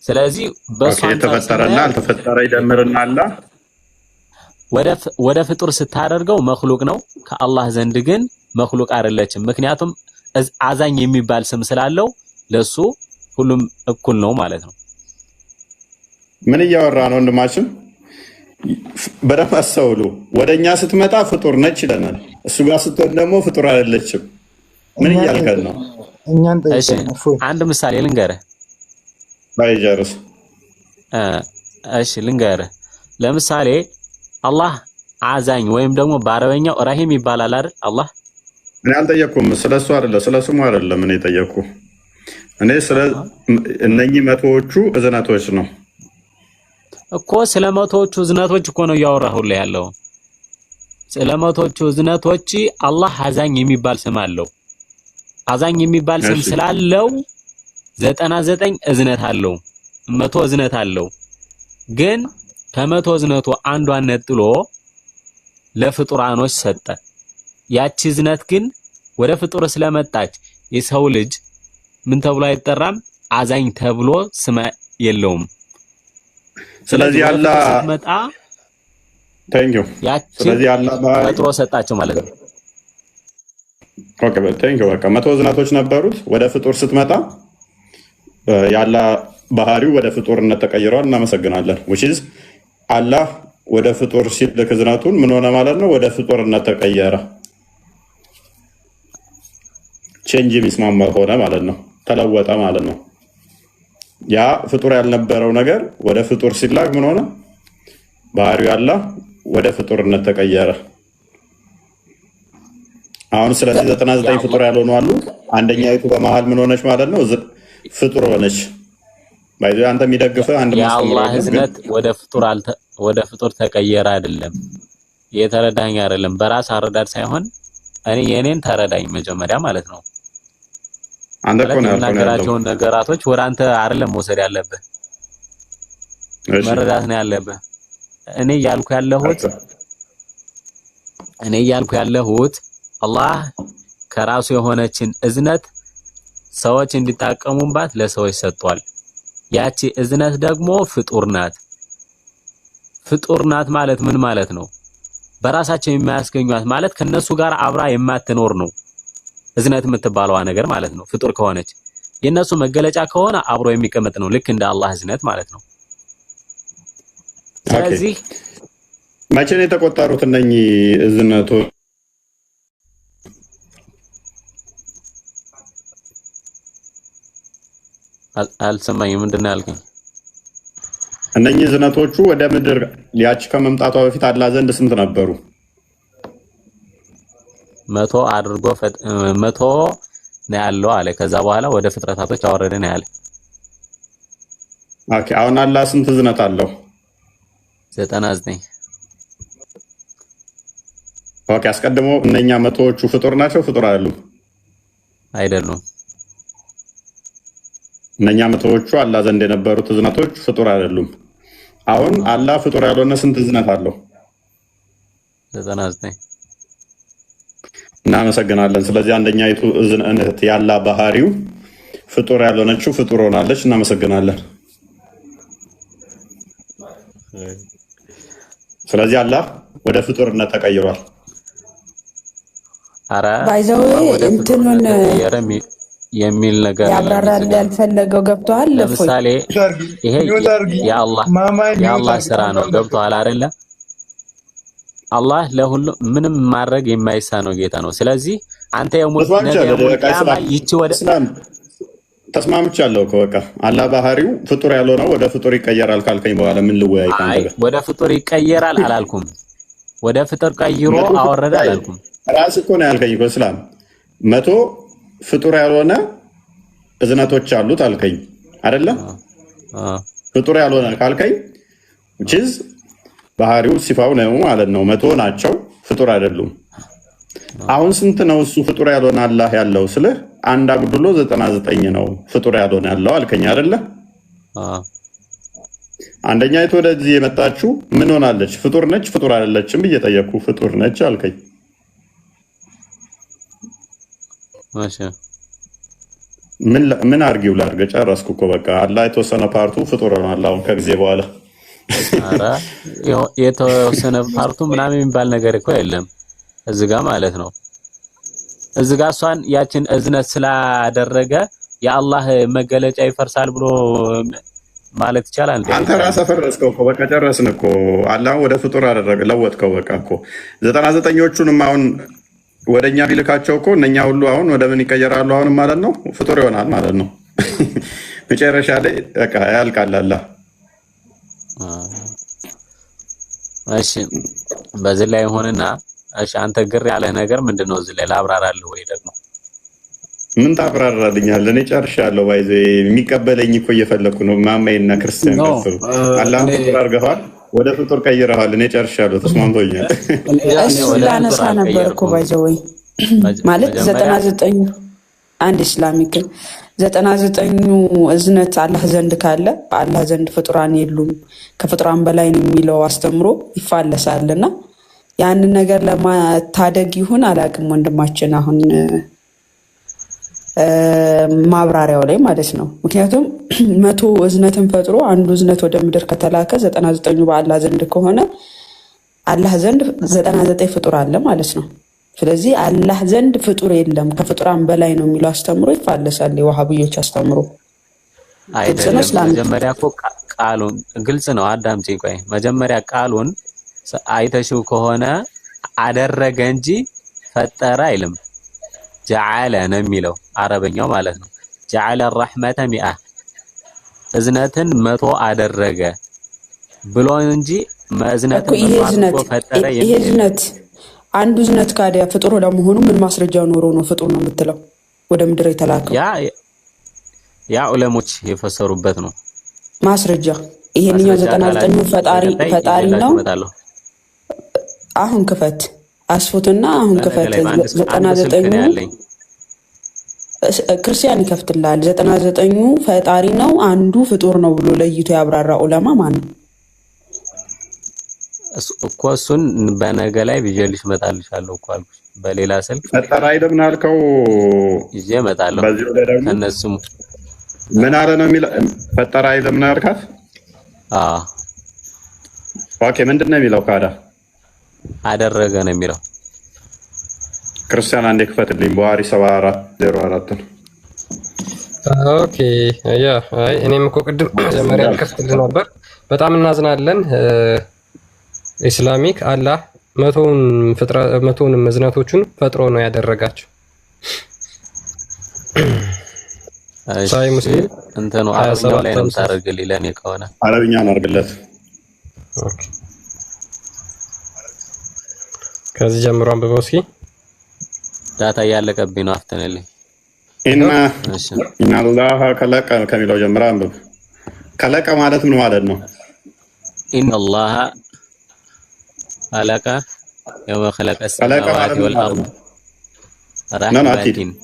ስለዚህ በሱ ተፈጠረና አልተፈጠረ ይደምርና አላህ ወደ ፍጡር ስታደርገው መክሉቅ ነው። ከአላህ ዘንድ ግን መክሉቅ አይደለችም። ምክንያቱም አዛኝ የሚባል ስም ስላለው ለሱ ሁሉም እኩል ነው ማለት ነው። ምን እያወራ ነው ወንድማችን? በደንብ አስተውሉ። ወደኛ ስትመጣ ፍጡር ነች ይለናል፣ እሱ ጋር ስትሆን ደግሞ ፍጡር አይደለችም። ምን እያልከን ነው? አንድ ምሳሌ ልንገርህ። ባይጀርስ እሺ ልንገርህ። ለምሳሌ አላህ አዛኝ ወይም ደግሞ በአረበኛው ረሂም ይባላል አይደል? አላህ እኔ አልጠየኩም። ስለሱ አይደለም ስለስሙ አይደለም እኔ ጠየቅኩ። እኔ ስለ እነኚህ መቶዎቹ እዝነቶች ነው እኮ። ስለ መቶዎቹ እዝነቶች እኮ ነው እያወራሁልህ ያለው። ስለ መቶዎቹ እዝነቶች አላህ አዛኝ የሚባል ስም አለው። አዛኝ የሚባል ስም ስላለው 99 እዝነት አለው፣ 100 እዝነት አለው። ግን ከመቶ እዝነቱ አንዷን ነጥሎ ለፍጡራኖች ሰጠ። ያቺ እዝነት ግን ወደ ፍጡር ስለመጣች የሰው ልጅ ምን ተብሎ አይጠራም? አዛኝ ተብሎ ስም የለውም። ስለዚህ አላህ መጣ ታንኪዩ። ስለዚህ አላህ ፈጥሮ ሰጣቸው ማለት ነው። ኦኬ ታንኪዩ። በቃ መቶ እዝነቶች ነበሩት። ወደ ፍጡር ስትመጣ ያላ ባህሪው ወደ ፍጡርነት ተቀይሯል። እናመሰግናለን። which is አላህ ወደ ፍጡር ሲልክ እዝነቱን ምን ሆነ ማለት ነው? ወደ ፍጡርነት ተቀየረ። ቼንጅ ሚስማማ ሆነ ማለት ነው። ተለወጠ ማለት ነው። ያ ፍጡር ያልነበረው ነገር ወደ ፍጡር ሲላክ ምን ሆነ? ባህሪው ያላ ወደ ፍጡርነት ተቀየረ። አሁን ስለዚህ 99 ፍጡር ያልሆኑ አሉ። አንደኛይቱ በመሃል ምን ሆነች ማለት ነው? ፍጡር ሆነች። ባይዘ አንተ የሚደግፈህ አንድ የአላህ እዝነት ወደ ፍጡር ተቀየረ አይደለም። የተረዳኝ አይደለም። በራስ አረዳድ ሳይሆን የኔን ተረዳኝ መጀመሪያ ማለት ነው። አንተ እኮ ነው ያልከውን ነገራቶች ወደ አንተ አይደለም መውሰድ ያለብህ፣ መረዳት ነው ያለብህ። እኔ እያልኩ ያለሁት አላህ ከራሱ የሆነችን እዝነት ሰዎች እንዲጣቀሙባት ለሰዎች ሰጥቷል። ያቺ እዝነት ደግሞ ፍጡር ናት። ፍጡር ናት ማለት ምን ማለት ነው? በራሳቸው የማያስገኙት ማለት ከነሱ ጋር አብራ የማትኖር ነው እዝነት የምትባለዋ ነገር ማለት ነው። ፍጡር ከሆነች የነሱ መገለጫ ከሆነ አብሮ የሚቀመጥ ነው፣ ልክ እንደ አላህ እዝነት ማለት ነው። ስለዚህ መቼ ነው የተቆጠሩት እነኚህ እዝነቶች? አልሰማኝም። ምንድን ነው ያልከኝ? እነኚህ እዝነቶቹ ወደ ምድር ያቺ ከመምጣቷ በፊት አላህ ዘንድ ስንት ነበሩ? 100 አድርጎ 100 ነው ያለው አለ። ከዛ በኋላ ወደ ፍጥረታቶች አወረደ ነው ያለ። ኦኬ አሁን አላህ ስንት እዝነት አለው? 99። ኦኬ አስቀድሞ እነኛ መቶዎቹ ፍጡር ናቸው? ፍጡር አይደሉም? አይደሉም። እነኛ መቶዎቹ አላህ ዘንድ የነበሩት እዝነቶች ፍጡር አይደሉም። አሁን አላህ ፍጡር ያልሆነ ስንት እዝነት አለው? 99። እናመሰግናለን። ስለዚህ አንደኛይቱ እዝነት ያላ ባህሪው ፍጡር ያልሆነችው ፍጡር ሆናለች። እናመሰግናለን። ስለዚህ አላህ ወደ ፍጡርነት ተቀይሯል። አረ ባይዘው እንትኑን የሚል ነገር ያብራራል ያልፈለገው ገብቷል። ለምሳሌ ይሄ የአላህ ስራ ነው። ገብቷል አይደለ? አላህ ለሁሉ ምንም ማድረግ የማይሳነው ጌታ ነው። ስለዚህ አንተ ተስማምቻለሁ። በቃ አላህ ባህሪው ፍጡር ያልሆነው ወደ ፍጡር ይቀየራል ካልከኝ በኋላ ምን ልወያይ? ወደ ፍጡር ይቀየራል አላልኩም። ወደ ፍጡር ቀይሮ አወረደ አላልኩም። ራስ እኮ ነው ያልከኝ እኮ እስላም 100 ፍጡር ያልሆነ እዝነቶች አሉት አልከኝ አይደለ? ፍጡር ያልሆነ ካልከኝ which ባህሪው ሲፋው ነው ማለት ነው። 100 ናቸው፣ ፍጡር አይደሉም። አሁን ስንት ነው እሱ ፍጡር ያልሆነ አላህ ያለው ስልህ አንድ አጉድሎ 99 ነው ፍጡር ያልሆነ ያለው አልከኝ አይደለ? አንደኛይቱ ወደዚህ የመጣችው ምን ሆናለች? ፍጡር ነች? ፍጡር አይደለችም ብዬ ጠየቅኩ። ፍጡር ነች አልከኝ። ማሻ ምን አርጊው ላርገ? ጨረስኩ እኮ በቃ አላህ የተወሰነ ፓርቱ ፍጡር ሆኗል አሁን ከጊዜ በኋላ። አረ የተወሰነ ፓርቱ ምናምን የሚባል ነገር እኮ የለም እዚህ ጋር ማለት ነው። እዚህ ጋር እሷን ያችን እዝነት ስላደረገ የአላህ መገለጫ ይፈርሳል ብሎ ማለት ይቻላል። አንተ ራስህ ፈረስከው እኮ በቃ ጨረስን እኮ። አላህ ወደ ፍጡር አደረገ፣ ለወጥከው በቃ እኮ 99ኞቹንም አሁን ወደኛ ቢልካቸው እኮ እነኛ ሁሉ አሁን ወደ ምን ይቀየራሉ? አሁንም ማለት ነው ፍጡር ይሆናል ማለት ነው። መጨረሻ ላይ በቃ ያልቃል አላህ። እሺ በዚህ ላይ ሆነና እሺ አንተ ግር ያለ ነገር ምንድነው? እዚህ ላይ ላብራራልህ ወይ ደግሞ ምን ታብራራልኛለህ? እኔ ጨርሻለሁ። ባይዘ የሚቀበለኝ እኮ እየፈለኩ ነው። ማማዬና ክርስቲያን ቀጥሉ። አላህን ፍጡር አድርገዋል፣ ወደ ፍጡር ቀይረዋል። እኔ ጨርሻለሁ፣ ተስማምቶኛል። እሱ ላነሳ ነበር እኮ ባይዘ ወይ ማለት 99 አንድ ኢስላሚክ 99 እዝነት አላህ ዘንድ ካለ በአላህ ዘንድ ፍጡራን የሉም ከፍጡራን በላይ ነው የሚለው አስተምሮ ይፋለሳልና ያንን ነገር ለማታደግ ይሁን አላቅም ወንድማችን አሁን ማብራሪያው ላይ ማለት ነው። ምክንያቱም 100 እዝነትን ፈጥሮ አንዱ እዝነት ወደ ምድር ከተላከ 99 በአላህ ዘንድ ከሆነ አላህ ዘንድ 99 ፍጡር አለ ማለት ነው። ስለዚህ አላህ ዘንድ ፍጡር የለም ከፍጡራን በላይ ነው የሚለው አስተምሮ ይፋለሳል። የዋሃብዮች አስተምሮ አይደለም። መጀመሪያ እኮ ቃሉን ግልጽ ነው። አዳምጪ ቆይ። መጀመሪያ ቃሉን አይተሽው ከሆነ አደረገ እንጂ ፈጠረ አይልም። ጀዓለ ነው የሚለው አረበኛው ማለት ነው። ጀዓለ الرحمة 100 እዝነትን 100 አደረገ ብሎ እንጂ መዝነትን ፈጠረ ይሄ እዝነት አንዱ እዝነት ካዲያ ፍጡር ለመሆኑ ምን ማስረጃ ኖሮ ነው ፍጡር ነው የምትለው ወደ ምድር የተላከው? ያ ዑለሞች የፈሰሩበት ነው ማስረጃ። ይሄንኛው 99 ፈጣሪ ነው። አሁን ክፈት አስፉትና አሁን ክፈት 99 ክርስቲያን ይከፍትላል። 99 ፈጣሪ ነው አንዱ ፍጡር ነው ብሎ ለይቶ ያብራራ ዑለማ ማን ነው? እኮ እሱን በነገ ላይ ቢጀልሽ እመጣልሻለሁ እኮ አልኩሽ። በሌላ ስልክ ፈጠረ አይደለም አልከው ይዤ እመጣለሁ። ከነሱም ምን አለ ነው የሚለው ፈጠረ አይደለም አልካት? ኦኬ ምንድነው የሚለው ካዳ አደረገ ነው የሚለው። ክርስቲያን አንዴ ክፈትልኝ ቡሃሪ 7404 ነው። ኦኬ ያ አይ እኔም እኮ ቅድም መጀመሪያ ልከፍትልህ ነበር። በጣም እናዝናለን። ኢስላሚክ አላህ 100ውን መዝናቶቹን ፈጥሮ ነው ያደረጋቸው። ሳይ ሙስሊም እንተኑ አረብኛው ላይ ነው ታረግልኝ ለኔ ከሆነ አረብኛ ነው አርግለት። ኦኬ ከዚህ ጀምሮ አንብበው እስኪ። ዳታ ያለቀብኝ ነው አፍተነልኝ። ኢና አላህ ከለቀ ከሚለው ጀምሮ አንብብ። ከለቀ ማለት ምን ማለት ነው? ኢና አላህ خلق يوم خلق السماوات والأرض رحمة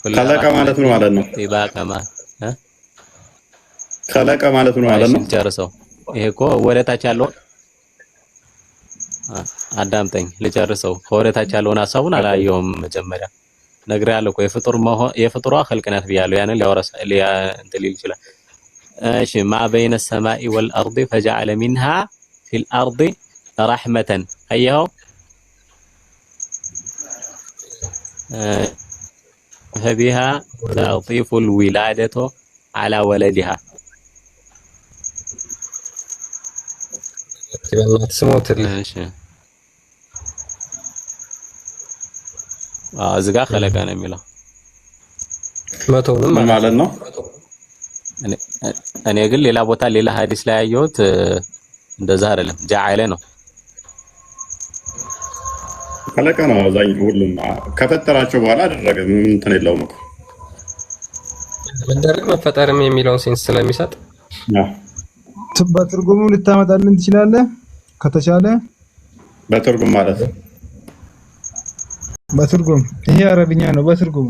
خلق ማለት ምን ማለት ነው? طباقا ما خلق ማለት ምን ማለት ነው? ጨርሰው ይሄ እኮ ወደታች ያለው አዳምጠኝ ልጨርሰው። ከወደታች ያለውን ሐሳቡን አላየውም። መጀመሪያ ነግሬሃለሁ እኮ የፍጡሯ خلق ናት ብያለሁ። ያንን ሊያወራስ እንትን ሊል ይችላል። እሺ ما بين السماء والأرض فجعل منها في الأرض رحمة أيها فبها تعطيف الولادة على ولدها እዚጋ خلق ነው የሚለው መቶውንም ማለት ነው። እኔ ግን ሌላ ቦታ ሌላ ሐዲስ ላይ ያየሁት እንደዛ አይደለም። ጀዓለ ነው خلق ነው አብዛኛው ሁሉም ከፈጠራቸው በኋላ አደረገ። ምን እንትን የለውም እኮ መደረግ መፈጠርም የሚለውን ሴንስ ስለሚሰጥ በትርጉሙ ልታመጣልን ትችላለህ ከተቻለ። በትርጉም ማለት በትርጉም ይሄ አረብኛ ነው። በትርጉሙ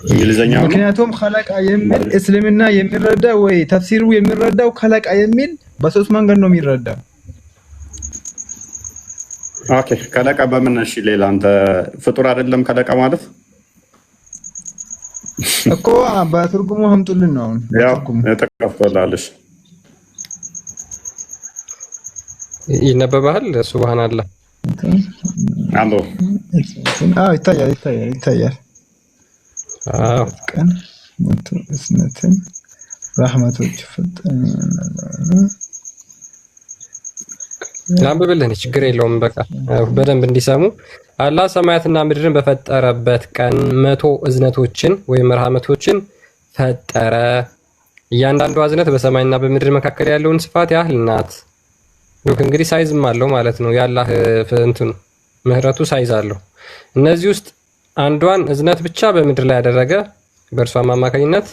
እንግሊዘኛው ነው። ምክንያቱም خلق የሚል እስልምና የሚረዳው ወይ ተፍሲሩ የሚረዳው خلق የሚል በሶስት መንገድ ነው የሚረዳው። ኦኬ ከለቀ በምን? እሺ ሌላ አንተ ፍጡር አይደለም ከለቀ ማለት እኮ በትርጉሙ አምጡልን ነው። ያው ተቀፍቶላልሽ ይነበባል። ሱብሃንአላህ አሎ ይታያል። ቀን እስነትን ረህመቶች ፈጠነ ላንብብልህ ችግር የለውም። በቃ በደንብ እንዲሰሙ አላህ ሰማያትና ምድርን በፈጠረበት ቀን 100 እዝነቶችን ወይም ረህመቶችን ፈጠረ። እያንዳንዱ እዝነት በሰማይና በምድር መካከል ያለውን ስፋት ያህል ናት። ሉክ እንግዲህ ሳይዝም አለው ማለት ነው። ያላህ እንትኑ ምህረቱ ሳይዝ አለው። እነዚህ ውስጥ አንዷን እዝነት ብቻ በምድር ላይ ያደረገ በእርሷም አማካኝነት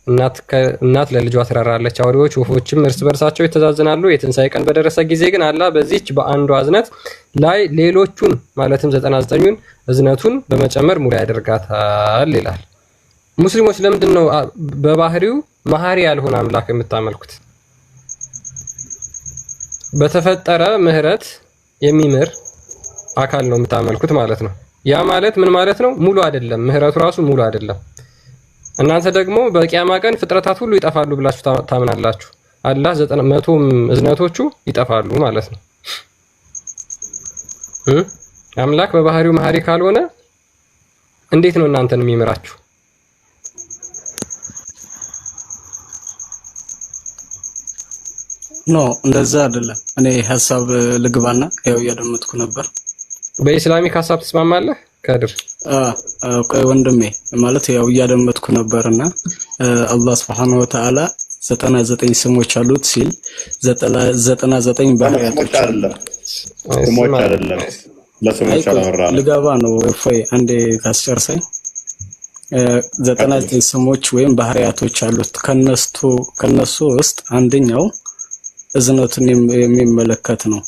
እናት ለልጇ ትራራለች፣ አውሬዎች ወፎችም እርስ በርሳቸው ይተዛዘናሉ። የትንሣኤ ቀን በደረሰ ጊዜ ግን አላህ በዚህች በአንዷ እዝነት ላይ ሌሎቹን ማለትም 99ን እዝነቱን በመጨመር ሙሉ ያደርጋታል ይላል። ሙስሊሞች ለምንድን ነው በባህሪው መሐሪ ያልሆነ አምላክ የምታመልኩት? በተፈጠረ ምህረት የሚምር አካል ነው የምታመልኩት ማለት ነው። ያ ማለት ምን ማለት ነው? ሙሉ አይደለም፣ ምህረቱ ራሱ ሙሉ አይደለም። እናንተ ደግሞ በቂያማ ቀን ፍጥረታት ሁሉ ይጠፋሉ ብላችሁ ታምናላችሁ። አላህ 100 እዝነቶቹ ይጠፋሉ ማለት ነው። አምላክ በባህሪው መሐሪ ካልሆነ እንዴት ነው እናንተን የሚምራችሁ? ኖ እንደዛ አይደለም። እኔ ሐሳብ ልግባና ያው እያደመጥኩ ነበር። በኢስላሚክ ሐሳብ ትስማማለህ ከድር? ቆይ ወንድሜ ማለት ያው እያደመጥኩ ነበርና አላህ Subhanahu Wa Ta'ala 99 ስሞች አሉት ሲል 99 ባህሪያቶች አሉ። ስሞች አይደለም ለስሞች አላወራንም። ልገባ ነው እፎይ አንዴ ታስጨርሰኝ። 99 ስሞች ወይም ባህሪያቶች አሉት። ከነሱ ውስጥ አንደኛው እዝነትን የሚመለከት ነው።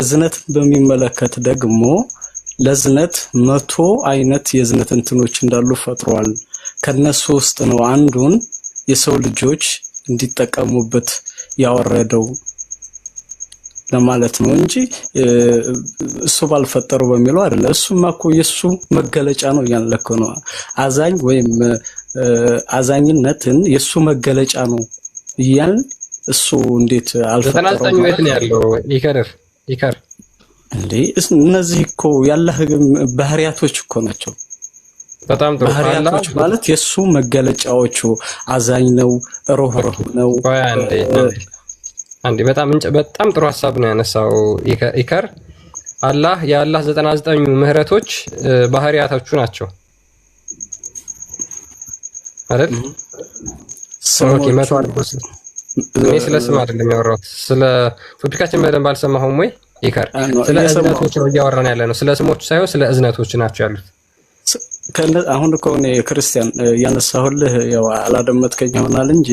እዝነት በሚመለከት ደግሞ ለዝነት 100 አይነት የዝነት እንትኖች እንዳሉ ፈጥሯል። ከነሱ ውስጥ ነው አንዱን የሰው ልጆች እንዲጠቀሙበት ያወረደው ለማለት ነው እንጂ እሱ ባልፈጠረው በሚለው አይደለም። እሱማ እኮ የሱ መገለጫ ነው ያለከ ነው። አዛኝ ወይም አዛኝነትን የሱ መገለጫ ነው ያን እሱ እንዴት አልፈጠረው? 99 ቤት ነው ያለው ይከር እንዴ እነዚህ እኮ ያላህ ባህሪያቶች እኮ ናቸው። በጣም ጥሩ ባህሪያቶች ማለት የሱ መገለጫዎቹ አዛኝ ነው፣ ሩህሩህ ነው። አንዴ በጣም ጥሩ ሐሳብ ነው ያነሳው ይከር። አላህ የአላህ 99 ምህረቶች ባህሪያቶቹ ናቸው አይደል? ኦኬ መቶ አድርጎስ እኔ ስለ ስም አይደለም ያወራሁት። ስለ ቶፒካችን በደንብ አልሰማሁም ወይ ይከር? ስለ እዝነቶች ነው እያወራን ያለ ነው። ስለ ስሞች ሳይሆን ስለ እዝነቶች ናቸው ያሉት። አሁን እኮ እኔ ክርስቲያን ያነሳሁልህ ያው አላደመጥከኝ ይሆናል እንጂ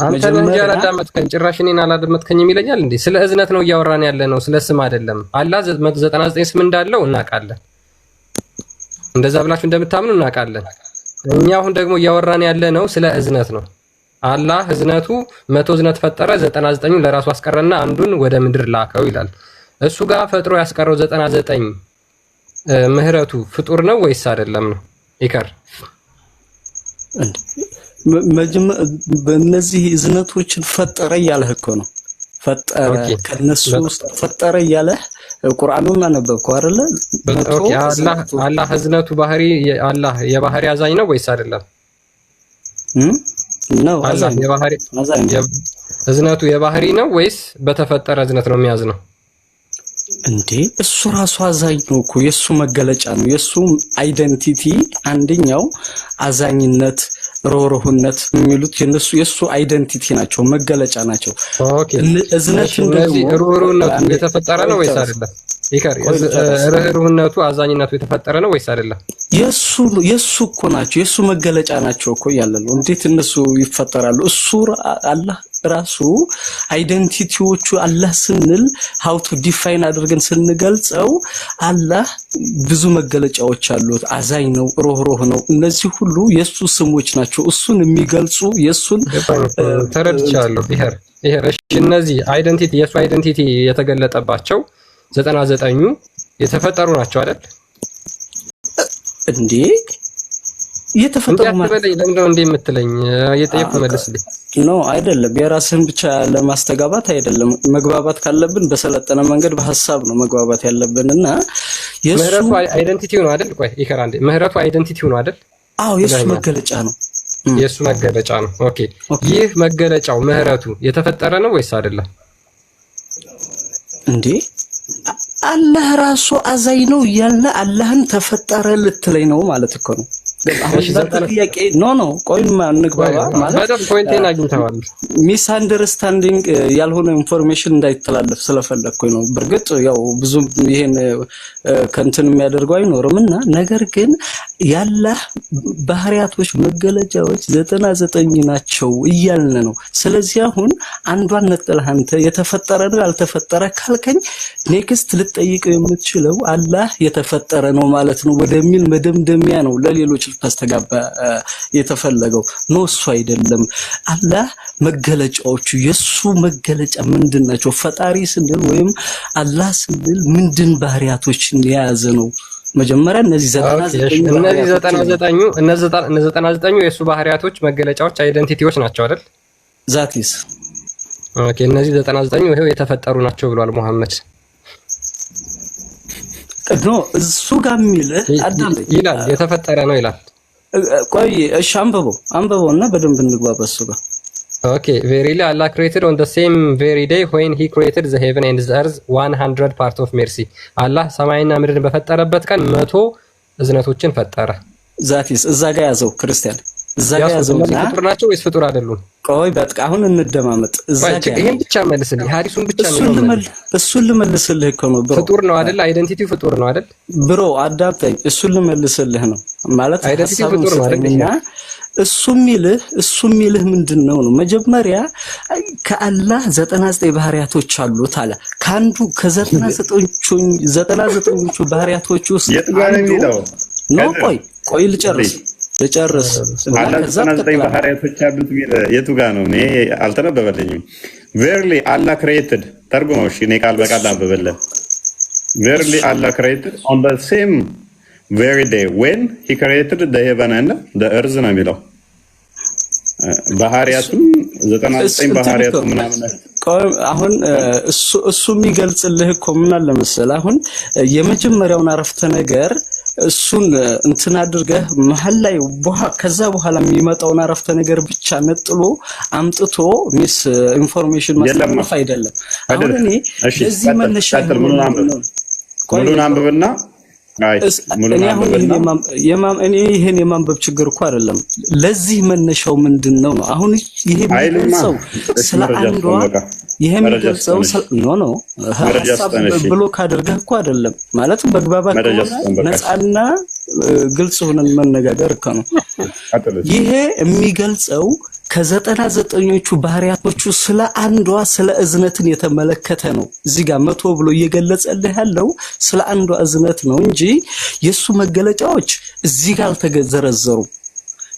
አንተ እንጂ አላደመጥከኝ፣ ጭራሽ እኔን አላደመጥከኝም ይለኛል እንዴ? ስለ እዝነት ነው እያወራን ያለ ነው፣ ስለ ስም አይደለም። አላህ 199 ስም እንዳለው እናውቃለን። እንደዛ ብላችሁ እንደምታምኑ እናውቃለን። እኛ አሁን ደግሞ እያወራን ያለ ነው ስለ እዝነት ነው። አላህ እዝነቱ 100 እዝነት ፈጠረ፣ 99ን ለራሱ አስቀረና አንዱን ወደ ምድር ላከው ይላል። እሱ ጋር ፈጥሮ ያስቀረው 99 ምህረቱ ፍጡር ነው ወይስ አይደለም ነው ይከር? በእነዚህ እዝነቶችን ፈጠረ እያለህ እኮ ነው። ፈጠረ ከነሱ ውስጥ ፈጠረ እያለህ ቁርአኑን አነበብከው አይደለ? ኦኬ አላህ እዝነቱ ባህሪ አላህ የባህሪ አዛኝ ነው ወይስ አይደለም? ነው አላህ የባህሪ እዝነቱ የባህሪ ነው ወይስ በተፈጠረ እዝነት ነው የሚያዝነው? እንዴ እሱ ራሱ አዛኝ ነው እኮ የሱ መገለጫ ነው። የሱ አይደንቲቲ አንደኛው አዛኝነት፣ ሮሮህነት የሚሉት የሱ አይደንቲቲ ናቸው፣ መገለጫ ናቸው። ኦኬ እዝነት እንደዚህ ሮሮህነቱ የተፈጠረ ነው ወይስ አይደለም? ይከር ርህሩህነቱ አዛኝነቱ የተፈጠረ ነው ወይስ አይደለም? የሱ እኮ ናቸው፣ የሱ መገለጫ ናቸው እኮ ያለ ነው። እንዴት እነሱ ይፈጠራሉ? እሱ አላህ ራሱ አይደንቲቲዎቹ አላህ ስንል how to define አድርገን ስንገልጸው አላህ ብዙ መገለጫዎች አሉት። አዛኝ ነው፣ ሮህሮህ ነው። እነዚህ ሁሉ የሱ ስሞች ናቸው፣ እሱን የሚገልጹ የሱን ተረድቻለሁ። ይሄር እሺ፣ እነዚህ አይደንቲቲ የሱ አይደንቲቲ የተገለጠባቸው 99ኙ የተፈጠሩ ናቸው አይደል እንዴ? የተፈጠሩ ማለት ለምንድን ነው እንዴ የምትለኝ? የጠየቁ መልስልኝ። ኖ አይደለም፣ የራስህን ብቻ ለማስተጋባት አይደለም። መግባባት ካለብን በሰለጠነ መንገድ በሐሳብ ነው መግባባት ያለብንና ምህረቱ አይደንቲቲው ነው አይደል? ቆይ ይከራ እንዴ ምህረቱ አይደንቲቲው ነው አይደል? አዎ የሱ መገለጫ ነው። የሱ መገለጫ ነው። ኦኬ ይህ መገለጫው ምህረቱ የተፈጠረ ነው ወይስ አይደለም? እንዴ አላህ ራሱ አዛኝ ነው ያለ አላህን ተፈጠረ ልትለኝ ነው ማለት እኮ ነው። አሁን ጥያቄ ኖ ቆይማ እንግባባ ማለት በደም ፖይንቴን አግኝተዋል። ሚስ አንደርስታንዲንግ ያልሆነ ኢንፎርሜሽን እንዳይተላለፍ ስለፈለኩኝ ነው። በርግጥ ያው ብዙ ይሄን ከንትን የሚያደርገው አይኖርምና ነገር ግን ያላህ ባህሪያቶች መገለጫዎች 99 ናቸው እያልን ነው። ስለዚህ አሁን አንዷን ነጥለህ አንተ የተፈጠረ ነው ያልተፈጠረ ካልከኝ ኔክስት ልትጠይቀው የምትችለው አላህ የተፈጠረ ነው ማለት ነው ወደሚል መደምደሚያ ነው ለሌሎች ልታስተጋባ የተፈለገው ነው። እሱ አይደለም አላህ መገለጫዎቹ የሱ መገለጫ ምንድናቸው? ፈጣሪ ስንል ወይም አላህ ስንል ምንድን ባህሪያቶችን የያዘ ነው? መጀመሪያ እነዚህ 99 የሱ ባህሪያቶች መገለጫዎች አይደንቲቲዎች ናቸው አይደል? ዛቲስ ኦኬ። እነዚህ 99 ይሄው የተፈጠሩ ናቸው ብሏል መሐመድ። ኖ እሱ ጋር የሚል አዳምጥ ይላል የተፈጠረ ነው ይላል። ቆይ እሺ አንብበውና በደንብ እንግባባ እሱ ጋር። Okay, verily Allah created on the same very day when he created the heaven and the earth 100 part of mercy. Allah ሰማይና ምድርን በፈጠረበት ቀን 100 እዝነቶችን ፈጠረ። ዛቲስ እዛ ጋር ያዘው ክርስቲያን እዛ ጋር ያዘውና ፍጡር ናቸው ወይስ ፍጡር አይደሉም? ቆይ በቃ አሁን እንደማመጥ እዛ ጋር ይሄን ብቻ መልስልኝ፣ ሐዲሱን ብቻ ነው እሱን ልመልስልህ እኮ ነው ብሮ። ፍጡር ነው አይደል? አይደንቲቲ ፍጡር ነው አይደል? ብሮ አዳምጠኝ፣ እሱን ልመልስልህ ነው ማለት አይደንቲቲ ፍጡር ነው አይደል? እሱ የሚልህ ምንድነው ነው? መጀመሪያ ከአላህ 99 ባህሪያቶች አሉት አለ። ካንዱ ከ99ኞቹ ባህሪያቶች ውስጥ ነው። ቆይ ልጨርስ አላህ 99 ባህሪያቶች አሉት የቱ ጋር ነው? እኔ አልተነበበልኝም። ቬርሊ አላህ ክሬትድ ተርጉመው። እሺ እኔ ቃል በቃል አንብበልህ። ቬርሊ አላህ ክሬትድ ኦን ዘ ሴም very day when he created the heaven and the earth ነው የሚለው። ባህሪያቱም 99 ባህሪያቱ ምናምን አሁን እሱ የሚገልጽልህ እኮ ምን አለ መሰለህ፣ አሁን የመጀመሪያውን አረፍተ ነገር እሱን እንትን አድርገህ መሐል ላይ ከዛ በኋላ የሚመጣውን አረፍተ ነገር ብቻ ነጥሎ አምጥቶ ሚስ ኢንፎርሜሽን ማስተላለፍ አይደለም። አሁን እኔ እዚህ መነሻ ሙሉን አንብብና እኔ ይሄን የማንበብ ችግር እኮ አይደለም። ለዚህ መነሻው ምንድነው ነው? አሁን ይሄ የሚገልጸው ስለ አንዷ ይሄ የሚገልጸው ኖ ብሎክ አድርገህ እኮ አይደለም ማለት በግባባት ነፃና ግልጽ ሆነን መነጋገር እኮ ነው። ይሄ የሚገልጸው ከ99ኞቹ ባህሪያቶቹ ስለ አንዷ ስለ እዝነትን የተመለከተ ነው። እዚህ ጋር 100 ብሎ እየገለጸልህ ያለው ስለ አንዷ እዝነት ነው እንጂ የሱ መገለጫዎች እዚህ ጋር አልተዘረዘሩም።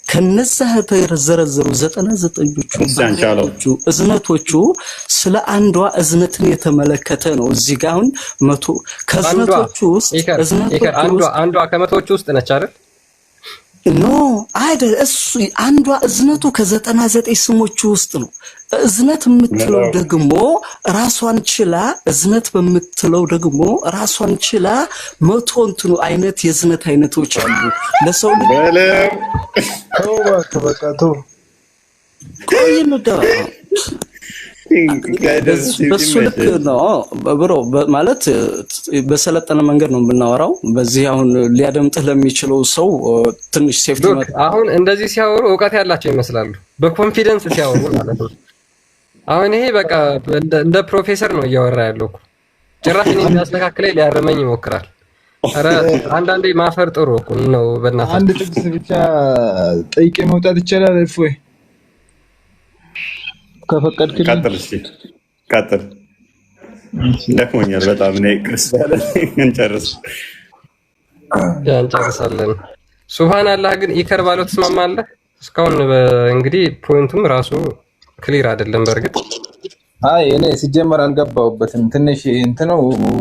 ከነዛ የተዘረዘሩ 99ኞቹ እዝነቶቹ ስለ አንዷ እዝነትን የተመለከተ ነው። እዚህ ጋር አሁን 100 ከእዝነቶቹ ውስጥ አንዷ ከ100ዎቹ ውስጥ ነች አይደል? ኖ አይደል? እሱ አንዷ እዝነቱ ከ99 ስሞቹ ውስጥ ነው። እዝነት የምትለው ደግሞ ራሷን ችላ እዝነት በምትለው ደግሞ ራሷን ችላ 100 እንትኑ አይነት የእዝነት አይነቶች አሉ ለሰው በሱ ልክ ነው ብሮ ማለት በሰለጠነ መንገድ ነው የምናወራው። በዚህ አሁን ሊያደምጥህ ለሚችለው ሰው ትንሽ ሴፍቲ አሁን እንደዚህ ሲያወሩ ዕውቀት ያላቸው ይመስላሉ፣ በኮንፊደንስ ሲያወሩ ማለት ነው። አሁን ይሄ በቃ እንደ ፕሮፌሰር ነው እያወራ ያለው። ጭራሽ እኔ የሚያስተካክለኝ ሊያርመኝ ይሞክራል። ኧረ አንዳንዴ ማፈር ጥሩ እኮ ነው። በእናትህ አንድ ጥቅስ ብቻ ጠይቄ መውጣት ይቻላል እፎይ? ከፈቀድክልኝ ቀጥል። እስኪ ቀጥል። ደክሞኛል በጣም እኔ ክርስቲያን እንጨርሳለን። ሱብሃንአላህ ግን ኢከር ባለው ትስማማለህ? እስካሁን እንግዲህ ፖይንቱም ራሱ ክሊር አይደለም። በእርግጥ አይ እኔ ሲጀመር አልገባሁበትም። ትንሽ እንትኑ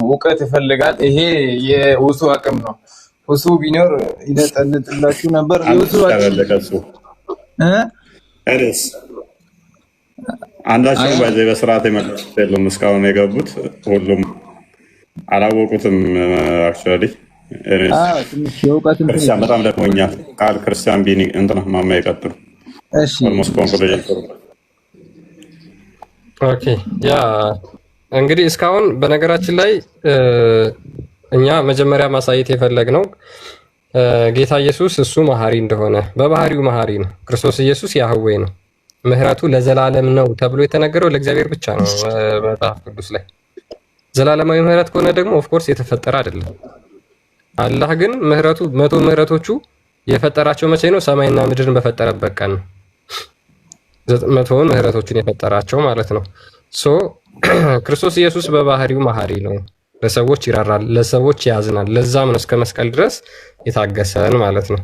እውቀት ይፈልጋል። ይሄ የውሱ አቅም ነው። ውሱ ቢኖር ይለጠልጥላችሁ ነበር። የውሱ አንዳቸው ባይዘይ በስርዓት የመለሱት የለም እስካሁን የገቡት ሁሉም አላወቁትም። አክቹዋሊ ክርስቲያን በጣም ደክሞኛል። ቃል ክርስቲያን ቢኒ እንትና ማማ ይቀጥሉ። እሺ ኦልሞስት ኮንክሉዥን። ኦኬ ያ እንግዲህ እስካሁን በነገራችን ላይ እኛ መጀመሪያ ማሳየት የፈለግነው ጌታ ኢየሱስ እሱ መሐሪ እንደሆነ በባህሪው መሐሪ ነው። ክርስቶስ ኢየሱስ ያህዌ ነው። ምህረቱ ለዘላለም ነው ተብሎ የተነገረው ለእግዚአብሔር ብቻ ነው መጽሐፍ ቅዱስ ላይ። ዘላለማዊ ምህረት ከሆነ ደግሞ ኦፍኮርስ የተፈጠረ አይደለም። አላህ ግን ምህረቱ መቶ ምህረቶቹ የፈጠራቸው መቼ ነው? ሰማይና ምድርን በፈጠረበት ቀን ነው። መቶውን ምህረቶቹን የፈጠራቸው ማለት ነው። ሶ ክርስቶስ ኢየሱስ በባህሪው መሐሪ ነው። ለሰዎች ይራራል፣ ለሰዎች ያዝናል። ለዛም ነው እስከ መስቀል ድረስ የታገሰን ማለት ነው።